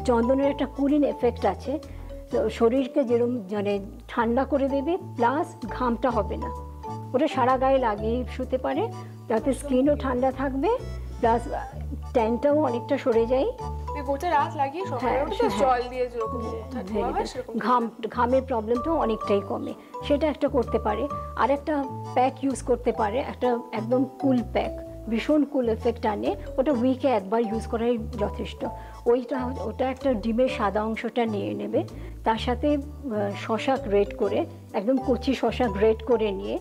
চন্দনের একটা কুলিং এফেক্ট আছে, শরীরকে যেরকম মানে ঠান্ডা করে দেবে, প্লাস ঘামটা হবে না। ওটা সারা গায়ে লাগিয়ে শুতে পারে, যাতে স্কিনও ঠান্ডা থাকবে, প্লাস ট্যানটাও অনেকটা সরে যায়। গোটা রাত লাগিয়ে সকালে উঠে জল দিয়ে যেরকম ধোয়া হয় সেরকম ঘামের প্রবলেমটাও অনেকটাই কমে, সেটা একটা করতে পারে। আর একটা প্যাক ইউজ করতে পারে, একটা একদম কুল প্যাক, ভীষণ কুল এফেক্ট আনে। ওটা উইকে একবার ইউজ করাই যথেষ্ট। ওটা একটা ডিমের সাদা অংশটা নিয়ে নেবে, তার সাথে শসা গ্রেট করে, একদম কচি শসা গ্রেট করে নিয়ে,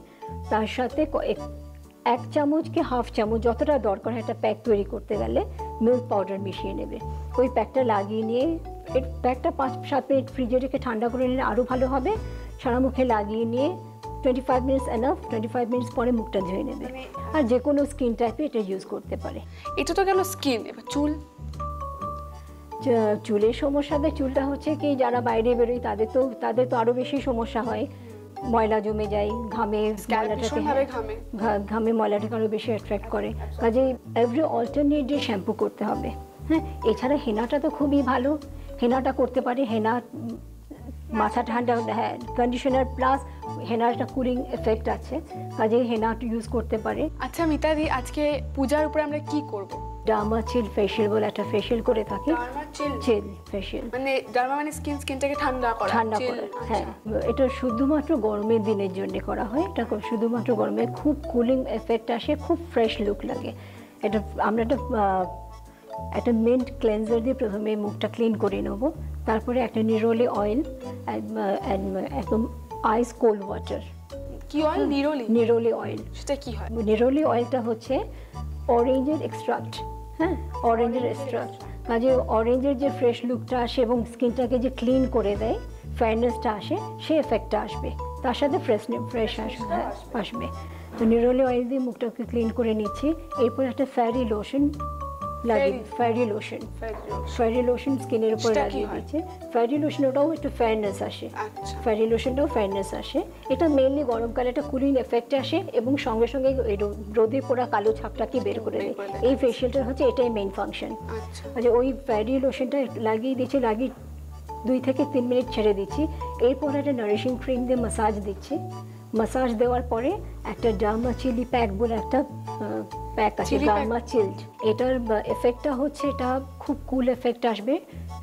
তার সাথে 1 চামচ কি হাফ চামচ যতটা দরকার একটা প্যাক তৈরি করতে গেলে মিল্ক পাউডার মিশিয়ে নেবে। ওই প্যাকটা লাগিয়ে নিয়ে প্যাকটা 5-7 মিনিট ফ্রিজে রেখে ঠান্ডা করে নিলে আরও ভালো হবে। সারা মুখে লাগিয়ে নিয়ে 25 মিনিটস এনাফ, 25 মিনিটস পরে মুখটা ধুয়ে নেবে। আর যে কোনো স্কিন টাইপে এটা ইউজ করতে পারে। এটা তো গেল স্কিন, এবার চুলের সমস্যাতে চুলটা হচ্ছে কি যারা বাইরে বেরোয় তাদের তো আরও বেশি সমস্যা হয়, ময়লা জমে যায়, ঘামে ময়লাটাকে আরও বেশি অ্যাট্রাক্ট করে, কাজে এভরি অল্টারনেট ডে শ্যাম্পু করতে হবে। হ্যাঁ, এছাড়া হেনাটা তো খুবই ভালো, হেনাটা করতে পারে। হেনা মাথা ঠান্ডা, হ্যাঁ, কন্ডিশনার প্লাস হেনার একটা কুলিং এফেক্ট আছে, কাজে হেনা ইউজ করতে পারে। আচ্ছা মিতাদি, আজকে পূজার উপরে আমরা কি করব? ডার্মা চিল ফেশিয়াল বলে একটা ফেশিয়াল করে থাকি। চিল ফেশিয়াল মানে ডার্মা মানে স্কিনটাকে ঠান্ডা করা। হ্যাঁ, এটা শুধুমাত্র গরমের দিনের জন্য করা হয়। এটা শুধুমাত্র গরমে খুব কুলিং এফেক্ট আসে, খুব ফ্রেশ লুক লাগে। এটা আমরা একটা মিন্ট ক্লেনজার দিয়ে প্রথমে মুখটা ক্লিন করে নেব, তারপরে একটা নিরোলি অয়েল, একদম আইস কোল্ড ওয়াটার। কি অয়েল? নিরোলি অয়েল। সেটা কি হয়? নিরোলি অয়েলটা হচ্ছে অরেঞ্জের এক্সট্রাক্ট। হ্যাঁ, অরেঞ্জের এক্সট্রাক্ট, কাজে অরেঞ্জের যে ফ্রেশ লুকটা আসে এবং স্কিনটাকে যে ক্লিন করে দেয়, ফেয়ারনেসটা আসে, সেই এফেক্টটা আসবে, তার সাথে ফ্রেশ আসবে। তো নিরোলি অয়েল দিয়ে মুখটাকে ক্লিন করে নিচ্ছি। এরপর একটা ফেয়ারি লোশন লাগিয়ে ফেয়ারি লোশন, ফেয়ারি লোশন স্কিনের উপর লাগিয়ে দিচ্ছে। ফেয়ারি লোশন ওটাও একটু ফেয়ারনেস আসে, ফেয়ারি লোশনটাও ফেয়ারনেস আসে। এটা মেইনলি গরমকালে একটা কুলিং এফেক্ট আসে এবং সঙ্গে সঙ্গে রোদে পোড়া কালো ছাপটাকে বের করে দেয়। এই ফেশিয়ালটা হচ্ছে এটাই মেইন ফাংশন। আচ্ছা, ওই ফেয়ারি লোশনটা লাগিয়ে দিচ্ছি, লাগিয়ে 2 থেকে 3 মিনিট ছেড়ে দিচ্ছি। এরপর একটা নারিশিং ক্রিম দিয়ে মাসাজ দিচ্ছি। মাসাজ দেওয়ার পরে একটা ডার্মা চিলি প্যাক বলে একটা প্যাক আছে, ডার্মা চিল্ড। এটার এফেক্টটা হচ্ছে এটা খুব কুল এফেক্ট আসবে,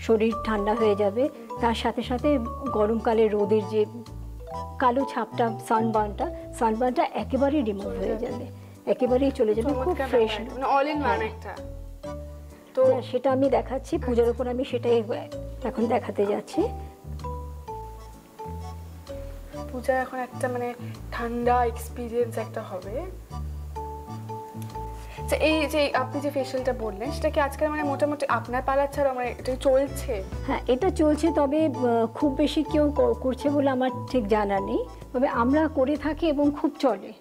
শরীর ঠান্ডা হয়ে যাবে। তার সাথে সাথে গরমকালে রোদের যে কালো ছাপটা, সানবার্নটা একেবারেই রিমুভ হয়ে যাবে, একেবারেই চলে যাবে, খুব ফ্রেশ। অল ইন ওয়ান একটা। তো সেটা আমি দেখাচ্ছি পূজার উপর, আমি সেটাই এখন দেখাতে যাচ্ছি। পূজা এখন একটা মানে ঠান্ডা এক্সপিরিয়েন্স একটা হবে। এই যে আপনি যে ফেশিয়ালটা বললেন সেটা কি আজকাল মানে মোটামুটি আপনার পার্লার ছাড়া মানে এটা চলছে? হ্যাঁ, এটা চলছে, তবে খুব বেশি কেউ করছে বলে আমার ঠিক জানা নেই, তবে আমরা করে থাকি এবং খুব চলে।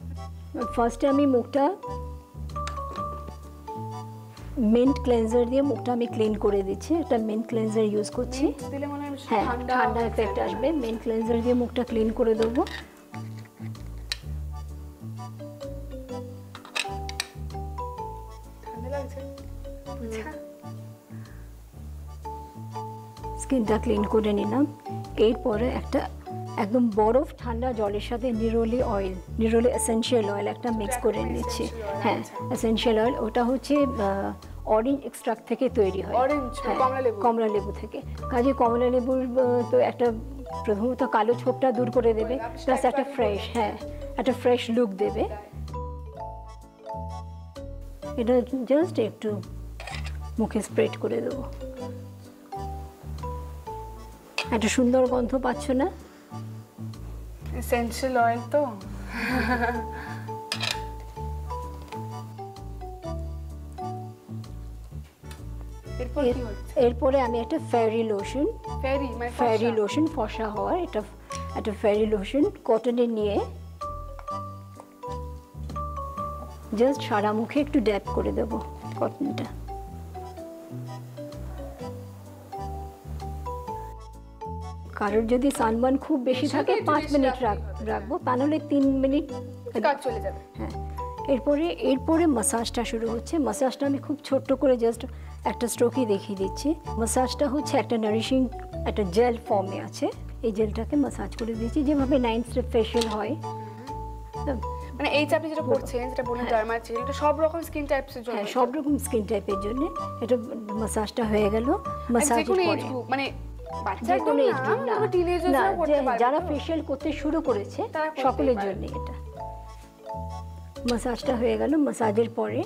ফার্স্টে আমি মুখটা মিন্ট ক্লেন্সার দিয়ে মুখটা আমি ক্লিন করে দিচ্ছি। একটা মিন্ট ক্লেন্সার ইউজ করছি। দিলে মনে হয় হ্যাঁ, ঠান্ডা এফেক্ট আসবে। মিন্ট ক্লেন্সার দিয়ে মুখটা ক্লিন করে দেবো। স্কিনটা ক্লিন করে নিলাম। এরপরে একটা একদম বরফ ঠান্ডা জলের সাথে নিরোলি এসেনশিয়াল অয়েল একটা মিক্স করে নিচ্ছি। হ্যাঁ, এসেনশিয়াল অয়েল, ওটা হচ্ছে অরেঞ্জ এক্সট্রাক্ট থেকে তৈরি হয়, কমলা লেবু থেকে। কাজে কমলা লেবুর তো একটা প্রথমত কালো ছোপটা দূর করে দেবে, প্লাস একটা ফ্রেশ, হ্যাঁ, একটা ফ্রেশ লুক দেবে। এটা জাস্ট একটু মুখে স্প্রেড করে দেবো। একটা সুন্দর গন্ধ পাচ্ছ না? এসেনশিয়াল অয়েল তো। এরপরে আমি একটা ফেয়ারি লোশন ফর্সা হওয়ার, এটা একটা ফেয়ারি লোশন কটনে নিয়ে জাস্ট সারা মুখে একটু ড্যাপ করে দেবো কটনটা। কারোর যদি সানবার্ন খুব বেশি থাকে 5 মিনিট রাখবো, তা নাহলে 3 মিনিট কাজ চলে যাবে। হ্যাঁ, এরপরে মাসাজটা শুরু হচ্ছে। মাসাজটা আমি খুব ছোট্ট করে জাস্ট একটা স্ট্রোকই দেখিয়ে দিচ্ছি। মাসাজটা হচ্ছে একটা নারিশিং একটা জেল ফর্মে আছে, এই জেলটাকে মাসাজ করে দিচ্ছি যেভাবে 9 স্টেপ ফেশিয়াল হয়। মানে এই যে আপনি যেটা করছেন, যেটা বললেন ডার্মা চিল, এটা সব রকম স্কিন টাইপসের জন্য? হ্যাঁ, সব রকম স্কিন টাইপের জন্য এটা মাসাজটা হয়ে গেল। মাসাজের পরে মানে যারা ফেশিয়াল করতে শুরু করেছে সকলের জন্য এটা। মাসাজটা হয়ে গেল। মাসাজের পরে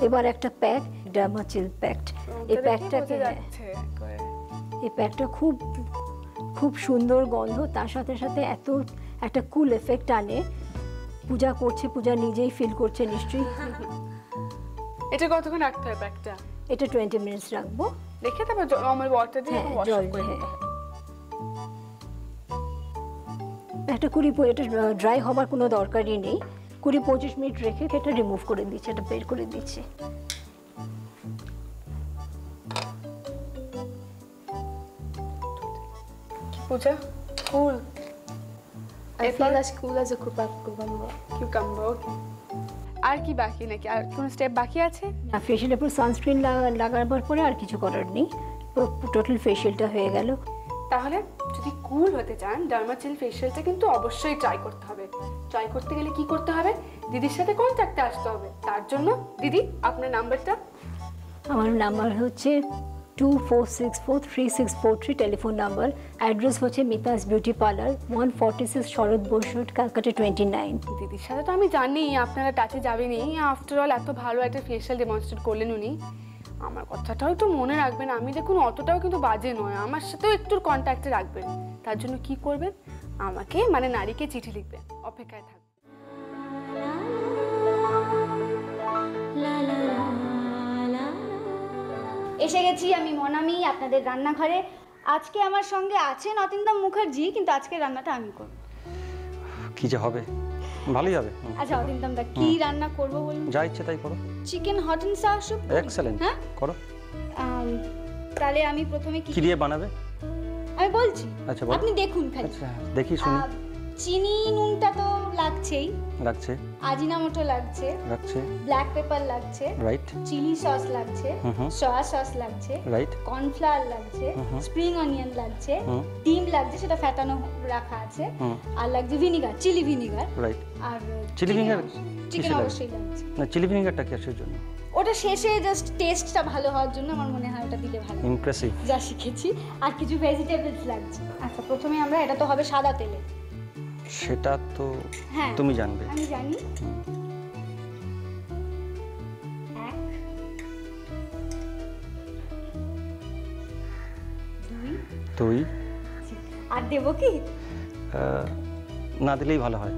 এবার একটা প্যাক, ডার্মা চিল প্যাক। এই প্যাকটা খুব সুন্দর গন্ধ, তার সাথে সাথে এত একটা কুল এফেক্ট আনে। পূজা করছে, পূজা নিজেই ফিল করছে নিশ্চয়ই। এটা কতক্ষণ রাখতে হবে প্যাকটা? এটা 20 মিনিটস রাখবো। দেখে তারপর নরমাল ওয়াটার দিয়ে জল দিয়ে। একটা এটা ড্রাই হবার কোনো দরকারই নেই। 20-25 মিনিট রেখে এটা রিমুভ করে দিচ্ছি, এটা বের করে দিচ্ছি। পূজা কুল, I feel as cool as a cucumber. Okay. আর কি বাকি নাকি? আর কোন স্টেপ বাকি আছে? না, ফেশিয়ালের পর সানস্ক্রিন লাগাবার পরে আর কিছু করার নেই, টোটাল ফেশিয়ালটা হয়ে গেল। তাহলে যদি কুল হতে চান, ডার্মা চিল ফেশিয়ালটা কিন্তু অবশ্যই ট্রাই করতে হবে। ট্রাই করতে গেলে কি করতে হবে? দিদির সাথে কন্ট্যাক্টে আসতে হবে। তার জন্য দিদি, আপনার নাম্বারটা? আমার নাম্বার হচ্ছে 24643643, টেলিফোন নাম্বার। অ্যাড্রেস হচ্ছে মিতাস বিউটি পার্লার, 146 শরৎ বোস রোড, ক্যালকাটা 29। দিদির সাথে তো আমি জানি আপনারা টাচে যাবেনই, আফটার অল এত ভালো একটা ফেশিয়াল ডেমনস্ট্রেট করলেন উনি। আমার কথাটাও একটু মনে রাখবেন, আমি দেখুন অতটাও কিন্তু বাজে নয়, আমার সাথেও একটু কন্ট্যাক্টে রাখবেন। তার জন্য কি করবেন? আমাকে মানে নারীকে চিঠি লিখবেন, অপেক্ষায় থাকবেন। এসে গেছি আমি মনামি আপনাদের রান্নাঘরে। আজকে আমার সঙ্গে আছেন অতীন্দ্র মুখার্জি, কিন্তু আজকে রান্নাটা আমি করব। কি কি যে হবে, ভালোই হবে। আচ্ছা অদিন্তম দা কি রান্না করব বলুন? যা ইচ্ছে তাই করো। Chicken hot and sour soup. Excellent, হ্যাঁ করো। তাহলে আমি প্রথমে কি দিয়ে বানাবে? আমি বলছি, আচ্ছা বলো। আপনি দেখুন খালি। আচ্ছা দেখি শুনি। চিনি নুনটা তো লাগছেই, লাগছে, আজিনামোটো লাগছে, লাগছে, ব্ল্যাক পেপার লাগছে, রাইট, চিলি সস লাগছে, সয়া সস লাগছে, রাইট, কর্নফ্লাওয়ার লাগছে, স্প্রিং অনিয়ন লাগছে, ডিম লাগছে, সেটা ফ্যাটানো রাখা আছে, আর লাগছে ভিনিগার, চিলি ভিনিগার, রাইট। আর চিলি ভিনিগার চিকেন অবশ্যই লাগছে। না, চিলি ভিনিগারটা কিসের জন্য? ওটা শেষে জাস্ট টেস্টটা ভালো হওয়ার জন্য আমার মনে হয় ওটা দিলে ভালো। ইমপ্রেসিভ। যা শিখেছি। আর কিছু ভেজিটেবলস লাগছে। আচ্ছা প্রথমে আমরা, এটা তো হবে সাদা তেলে। সেটা তো হ্যাঁ তুমি জানবে। আমি জানি। তুই আর দেবো কি? না দিলেই ভালো হয়।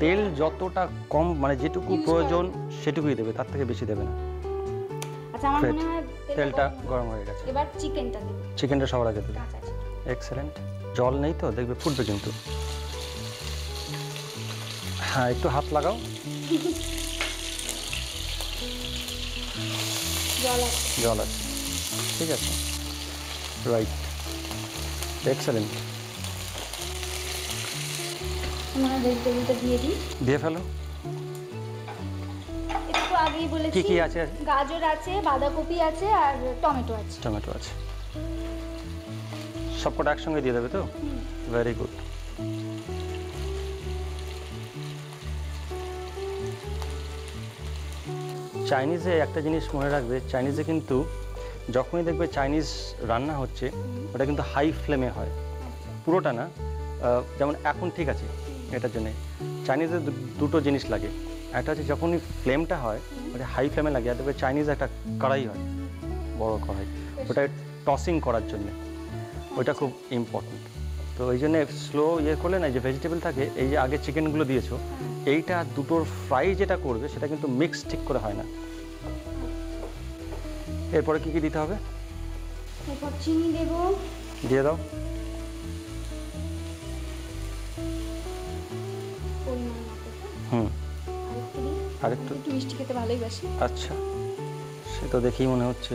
তেল যতটা কম, মানে যেটুকু প্রয়োজন সেটুকুই দেবে, তার থেকে বেশি দেবে না। আচ্ছা আমার মনে হয় তেলটা গরম হয়ে গেছে। এবার চিকেনটা দেব। চিকেনটা সবার আগে দেবে। এক্সেলেন্ট। জল নেই তো, দেখবে ফুটবে কিন্তু। হ্যাঁ একটু হাত লাগাও। জল আছে, ঠিক আছে, রাইট, এক্সেলেন্ট। আমরা ভেজিটেবলটা দিয়ে দিই। দিয়ে ফেলো। একটু আগেই বলেছি কি কি আছে? গাজর আছে, বাঁধাকপি আছে, আর টমেটো আছে। টমেটো আছে, সবকটা একসঙ্গে দিয়ে দেবে তো? Very good. চাইনিজে একটা জিনিস মনে রাখবে, চাইনিজে কিন্তু যখনই দেখবে চাইনিজ রান্না হচ্ছে ওটা কিন্তু হাই ফ্লেমে হয়, পুরোটা না। যেমন এখন ঠিক আছে, এটার জন্যে চাইনিজে দুটো জিনিস লাগে। একটা হচ্ছে যখনই ফ্লেমটা হয় ওটা হাই ফ্লেমে লাগে, আর দেখবে চাইনিজে একটা কড়াই হয়, বড় কড়াই, ওটা টসিং করার জন্যে, ওইটা খুব ইম্পর্টেন্ট। তো এই জন্যে স্লো ইয়ে করলে না, যে ভেজিটেবল থাকে, এই যে আগে চিকেনগুলো দিয়েছো, এইটা দুটোর ফ্রাই যেটা করবে সেটা কিন্তু মিক্স ঠিক করে হয় না। এরপরে কি কি দিতে হবে? এরপর চিনি দেব। দিয়ে দাও। আরেকটু। একটু মিষ্টি খেতে ভালোই বাসি। আচ্ছা, সে তো দেখেই মনে হচ্ছে।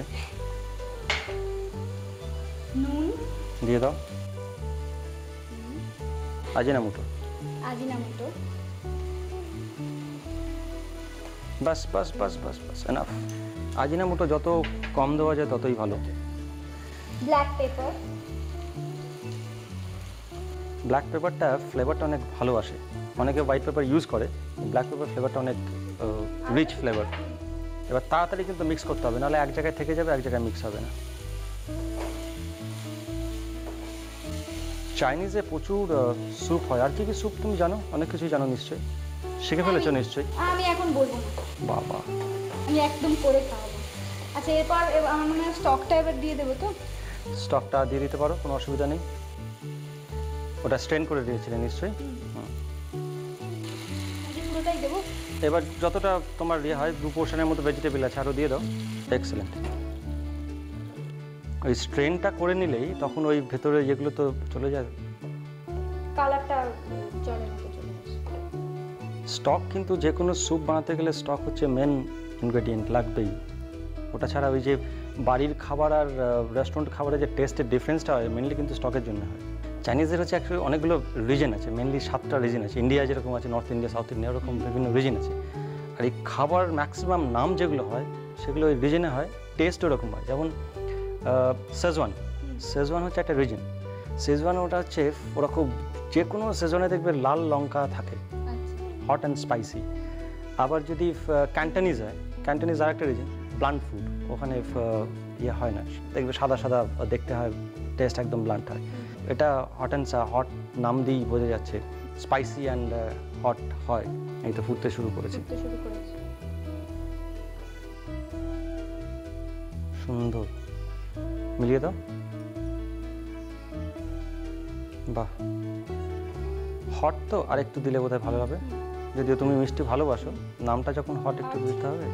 নুন দিয়ে দাও। আজিনামোটো। আজিনামোটো। বাস বাস বাস বাস বাস, এনাফ। আজিনামোটো যত কম দেওয়া যায় ততই ভালো। Black pepper. ব্ল্যাক পেপারটা ফ্লেভারটা অনেক ভালো আসে, অনেকে হোয়াইট পেপার ইউজ করে, ব্ল্যাক পেপার ফ্লেভারটা অনেক রিচ ফ্লেভার। এবার তাড়াতাড়ি কিন্তু মিক্স করতে হবে, নাহলে এক জায়গায় থেকে যাবে, এক জায়গায় মিক্স হবে না। চাইনিজে প্রচুর স্যুপ হয়। আর কি কি স্যুপ তুমি জানো? অনেক কিছুই জানো নিশ্চয়ই, শিখে ফেলেছো নিশ্চয়ই। আমি এখন বলবো না বাবা, আমি একদম করে খাওয়াবো। আচ্ছা এরপর আমার মনে হয় স্টকটা এবার দিয়ে দেবো তো? স্টকটা দিয়ে দিতে পারো, কোনো অসুবিধা নেই। ওটা স্ট্রেন করে দিয়েছিলে নিশ্চয়ই। পুরোটাই দেবো। এবার যতটা তোমার ইয়ে হয়, 2 পোর্শনের মতো ভেজিটেবল আছে, আরও দিয়ে দাও। এক্সেলেন্ট। ওই স্ট্রেনটা করে নিলেই তখন ওই ভেতরে যেগুলো তো চলে যায়, কালারটা জলের মতো চলে আসে। স্টক কিন্তু যে কোনো স্যুপ বানাতে গেলে স্টক হচ্ছে মেন ইনগ্রেডিয়েন্ট, লাগবেই। ওটা ছাড়া ওই যে বাড়ির খাবার আর রেস্টুরেন্ট খাবারের যে টেস্টের ডিফারেন্সটা হয়, মেনলি কিন্তু স্টকের জন্য হয়। চাইনিজের হচ্ছে অ্যাকচুয়ালি অনেকগুলো রিজন আছে, মেনলি 7টা রিজন আছে। ইন্ডিয়া যেরকম আছে, নর্থ ইন্ডিয়া, সাউথ ইন্ডিয়া, ওরকম বিভিন্ন রিজন আছে। আর এই খাবার ম্যাক্সিমাম নাম যেগুলো হয় সেগুলো ওই রিজনে হয়, টেস্ট ওরকম হয়। যেমন শেজওয়ান হচ্ছে একটা রিজন। শেজওয়ান ওটা হচ্ছে ওরা খুব, যে কোনো শেজওয়ানে দেখবে লাল লঙ্কা থাকে, হট অ্যান্ড স্পাইসি। আবার যদি ক্যান্টনিজ হয়, ক্যান্টনিজ আর একটা রিজন, ব্লান্ট ফুড, ওখানে ইয়ে হয় না, দেখবে সাদা সাদা দেখতে হয়, টেস্ট একদম ব্লান্ট হয়। এটা হট অ্যান্ড হট নাম দিয়েই বোঝা যাচ্ছে, স্পাইসি অ্যান্ড হট হয়। এই তো ফুটতে শুরু করেছে, সুন্দর। মিলিয়ে দাও। বাহ, হট তো আর একটু দিলে বোধহয় ভালো হবে, যদিও তুমি মিষ্টি ভালোবাসো, নামটা যখন হট একটু দিতে হবে।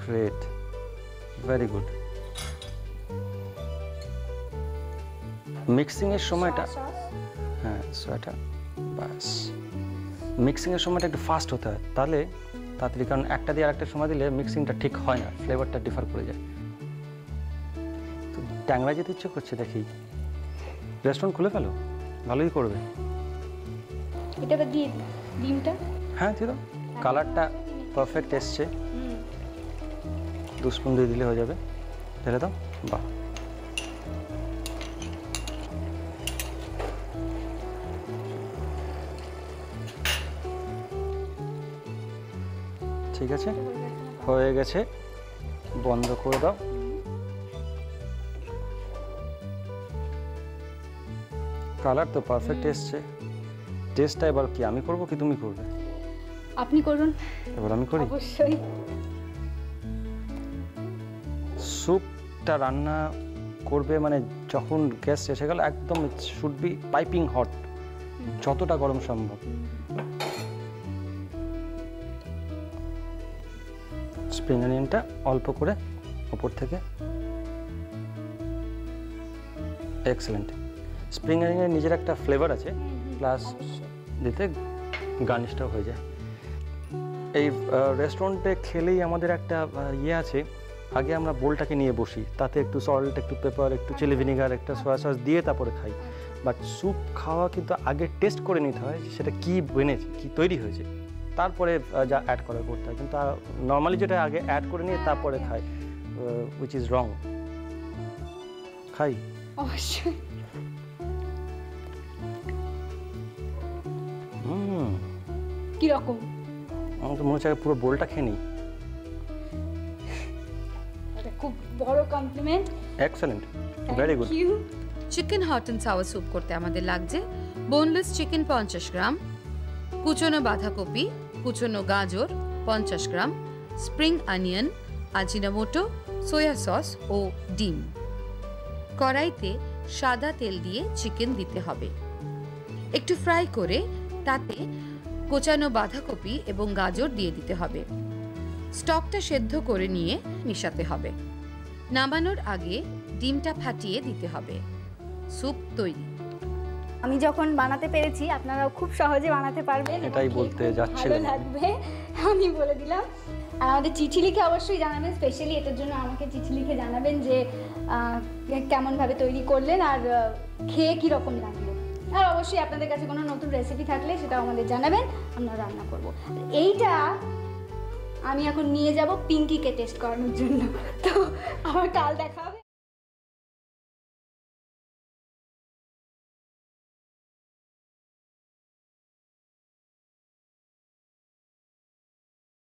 Great, very good. মিক্সিংয়ের সময়টা, হ্যাঁ সেটা ব্যাস মিক্সিংয়ের সময়টা একটু ফাস্ট হতে হয়, তাহলে তাড়াতাড়ি, কারণ একটা দিয়ে আরেকটা সময় দিলে মিক্সিংটা ঠিক হয় না, ফ্লেভারটা ডিফার করে যায়। তো ট্যাংরা যেতে ইচ্ছে করছে, দেখি রেস্টুরেন্ট খুলে ফেলো, ভালোই করবে। এটা এবার দিয়ে দিই ডিমটা। হ্যাঁ দিয়ে দাও, কালারটা পারফেক্ট এসছে, 2 স্পুন দিয়ে দিলে হয়ে যাবে। ঢেলে দাও। বাহ, ঠিক আছে, হয়ে গেছে, বন্ধ করে দাও। কালার তো পারফেক্ট এসছে, টেস্টটা এবার কি আমি করব কি তুমি করবে? আপনি করুন। এবার আমি করি? অবশ্যই। স্যুপটা রান্না করবে মানে যখন গ্যাস এসে গেল একদম শুড বি পাইপিং হট, যতটা গরম সম্ভব। স্প্রিং অনিয়নটা অল্প করে ওপর থেকে, এক্সেলেন্ট। স্প্রিং অনিয়নের নিজের একটা ফ্লেভার আছে, প্লাস দিতে গার্নিশটাও হয়ে যায়। এই রেস্টুরেন্টে খেলেই আমাদের একটা ইয়ে আছে, আগে আমরা বোলটাকে নিয়ে বসি, তাতে একটু সল্ট, একটু পেপার, একটু চিলি ভিনিগার, একটা সয়া সস দিয়ে তারপরে খাই। বাট স্যুপ খাওয়া কিন্তু আগে টেস্ট করে নিতে হয় যে সেটা কী বেনেছে, কী তৈরি হয়েছে, তারপরে যা অ্যাড করা করতে হয়। কিন্তু নর্মালি যেটা আগে অ্যাড করে নিয়ে তারপরে খাই, উইচ ইজ রং। খাই অবশ্যই। কিরকম? আমার তো মনে হচ্ছে পুরো বোলটা খেয়ে নিই। এটা খুব বড় compliment. Excellent, very good. Chicken hot and sour soup করতে আমাদের লাগছে বোনলেস চিকেন 50 গ্রাম, কুচনো বাঁধাকপি, কুচনো গাজর 50 গ্রাম, spring onion, Ajinomoto, soya sauce ও ডিম। কড়াইতে সাদা তেল দিয়ে চিকেন দিতে হবে, একটু ফ্রাই করে তাতে কোচানো বাঁধাকপি এবং গাজর দিয়ে দিতে হবে। স্টকটা সেদ্ধ করে নিয়ে মিশাতে হবে। নামানোর আগে ডিমটা ফাটিয়ে দিতে হবে। স্যুপ তৈরি। আমি যখন বানাতে পেরেছি আপনারাও খুব সহজে বানাতে পারবেন। এটাই বলতে যাচ্ছিলাম। ভালো লাগবে, আমি বলে দিলাম। আর আমাদের চিঠি লিখে অবশ্যই জানাবেন, স্পেশালি এটার জন্য আমাকে চিঠি লিখে জানাবেন যে কেমনভাবে তৈরি করলেন আর খেয়ে কীরকম লাগলো। আর অবশ্যই আপনাদের কাছে কোনো নতুন রেসিপি থাকলে সেটাও আমাদের জানাবেন, আমরা রান্না করব। এইটা আমি এখন নিয়ে যাব পিঙ্কিকে টেস্ট করানোর জন্য, তো আমার কাল দেখা হবে।